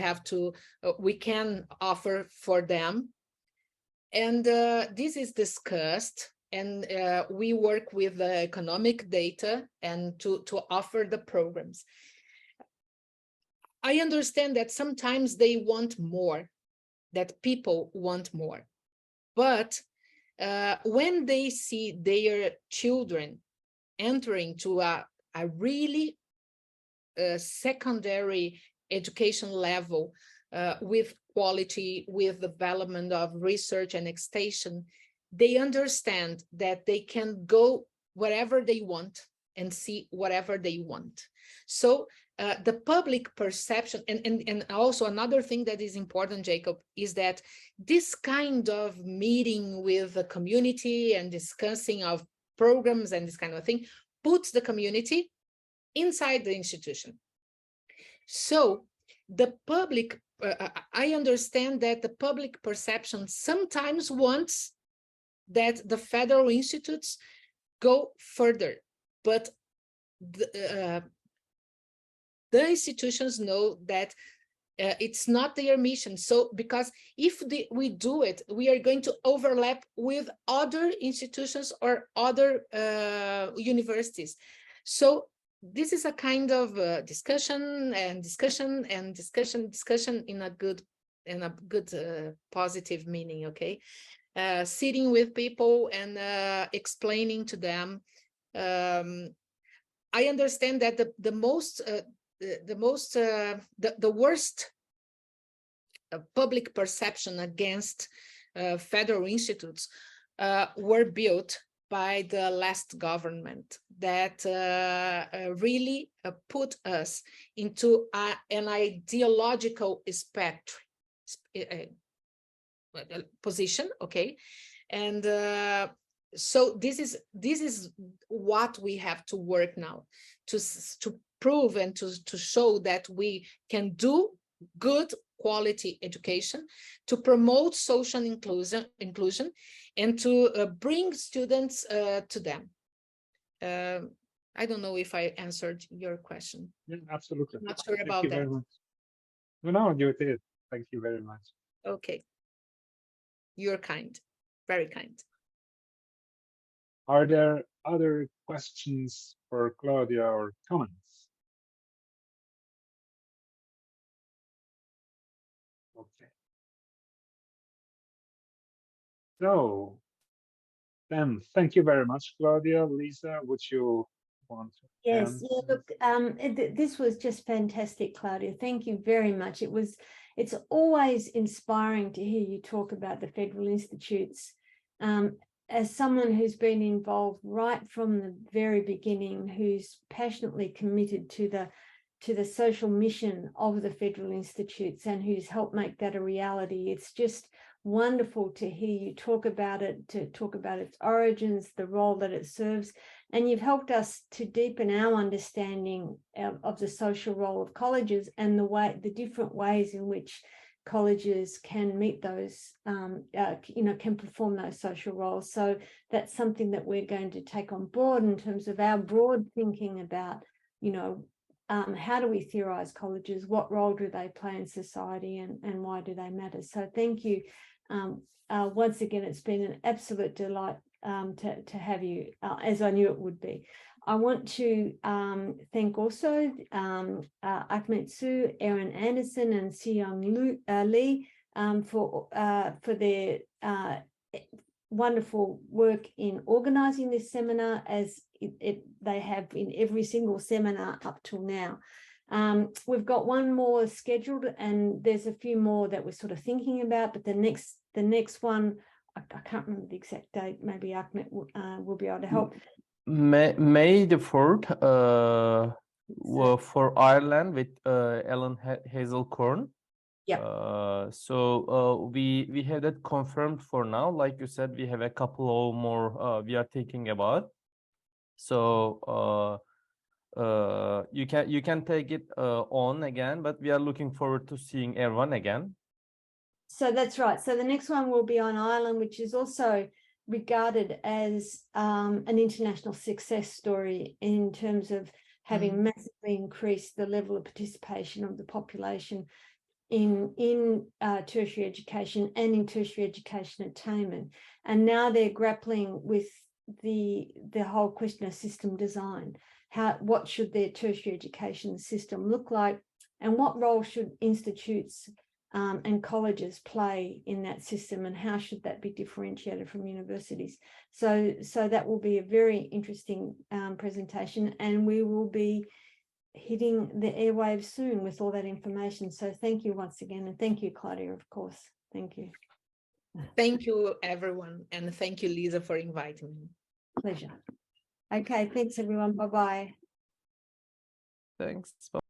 can offer for them. And this is discussed, and we work with the economic data and to offer the programs. I understand that sometimes they want more, that people want more. But when they see their children entering to a really secondary education level with quality, with development of research and extension, they understand that they can go wherever they want and see whatever they want. So the public perception, and also another thing that is important, Jacob, is that this kind of meeting with the community and discussing of programs and this kind of thing puts the community inside the institution. So the public, I understand that the public perception sometimes wants that the federal institutes go further, but the institutions know that it's not their mission. So because if we do it, we are going to overlap with other institutions or other universities. So this is a kind of discussion in a good positive meaning, okay? Sitting with people and explaining to them. I understand that the worst public perception against federal institutes were built by the last government that really put us into an ideological spectrum position, okay? And so this is what we have to work now to prove and to show that we can do good quality education, to promote social inclusion and to bring students to them. I don't know if I answered your question. Yeah, absolutely. I'm not sure about Thank you that. very much. No, you did. Thank you very much. Okay. You're kind, very kind. Are there other questions for Claudia or comments? Okay. So then, thank you very much, Claudia. Lisa, would you want to? Yes, yeah, look, this was just fantastic, Claudia. Thank you very much. It's always inspiring to hear you talk about the Federal Institutes. As someone who's been involved right from the very beginning, who's passionately committed to the social mission of the Federal Institutes and who's helped make that a reality, it's just wonderful to hear you talk about it, to talk about its origins, the role that it serves. And you've helped us to deepen our understanding of the social role of colleges and the different ways in which colleges can meet those, can perform those social roles. So that's something that we're going to take on board in terms of our broad thinking about, how do we theorize colleges? What role do they play in society, and why do they matter? So thank you. Once again, it's been an absolute delight to have you, as I knew it would be. I want to thank also Ahmed Su, Erin Anderson, and Siyoung Lee for their wonderful work in organising this seminar, as they have in every single seminar up till now. We've got one more scheduled, and there's a few more that we're sort of thinking about, but the next one, I can't remember the exact date. Maybe Ahmed will be able to help. May the 4th for Ireland with Ellen Hazelcorn. Yeah. So we have that confirmed for now. Like you said, we have a couple of more we are thinking about. So you can take it on again, but we are looking forward to seeing everyone again. So that's right. So the next one will be on Ireland, which is also regarded as an international success story in terms of having massively increased the level of participation of the population in tertiary education and in tertiary education attainment. And now they're grappling with the whole question of system design. What should their tertiary education system look like, and what role should institutes and colleges play in that system, and how should that be differentiated from universities? So that will be a very interesting presentation, and we will be hitting the airwaves soon with all that information. So thank you once again, and thank you, Claudia, of course. Thank you. Thank you, everyone, and thank you, Lisa, for inviting me. Pleasure. Okay, thanks everyone. Bye-bye. Thanks.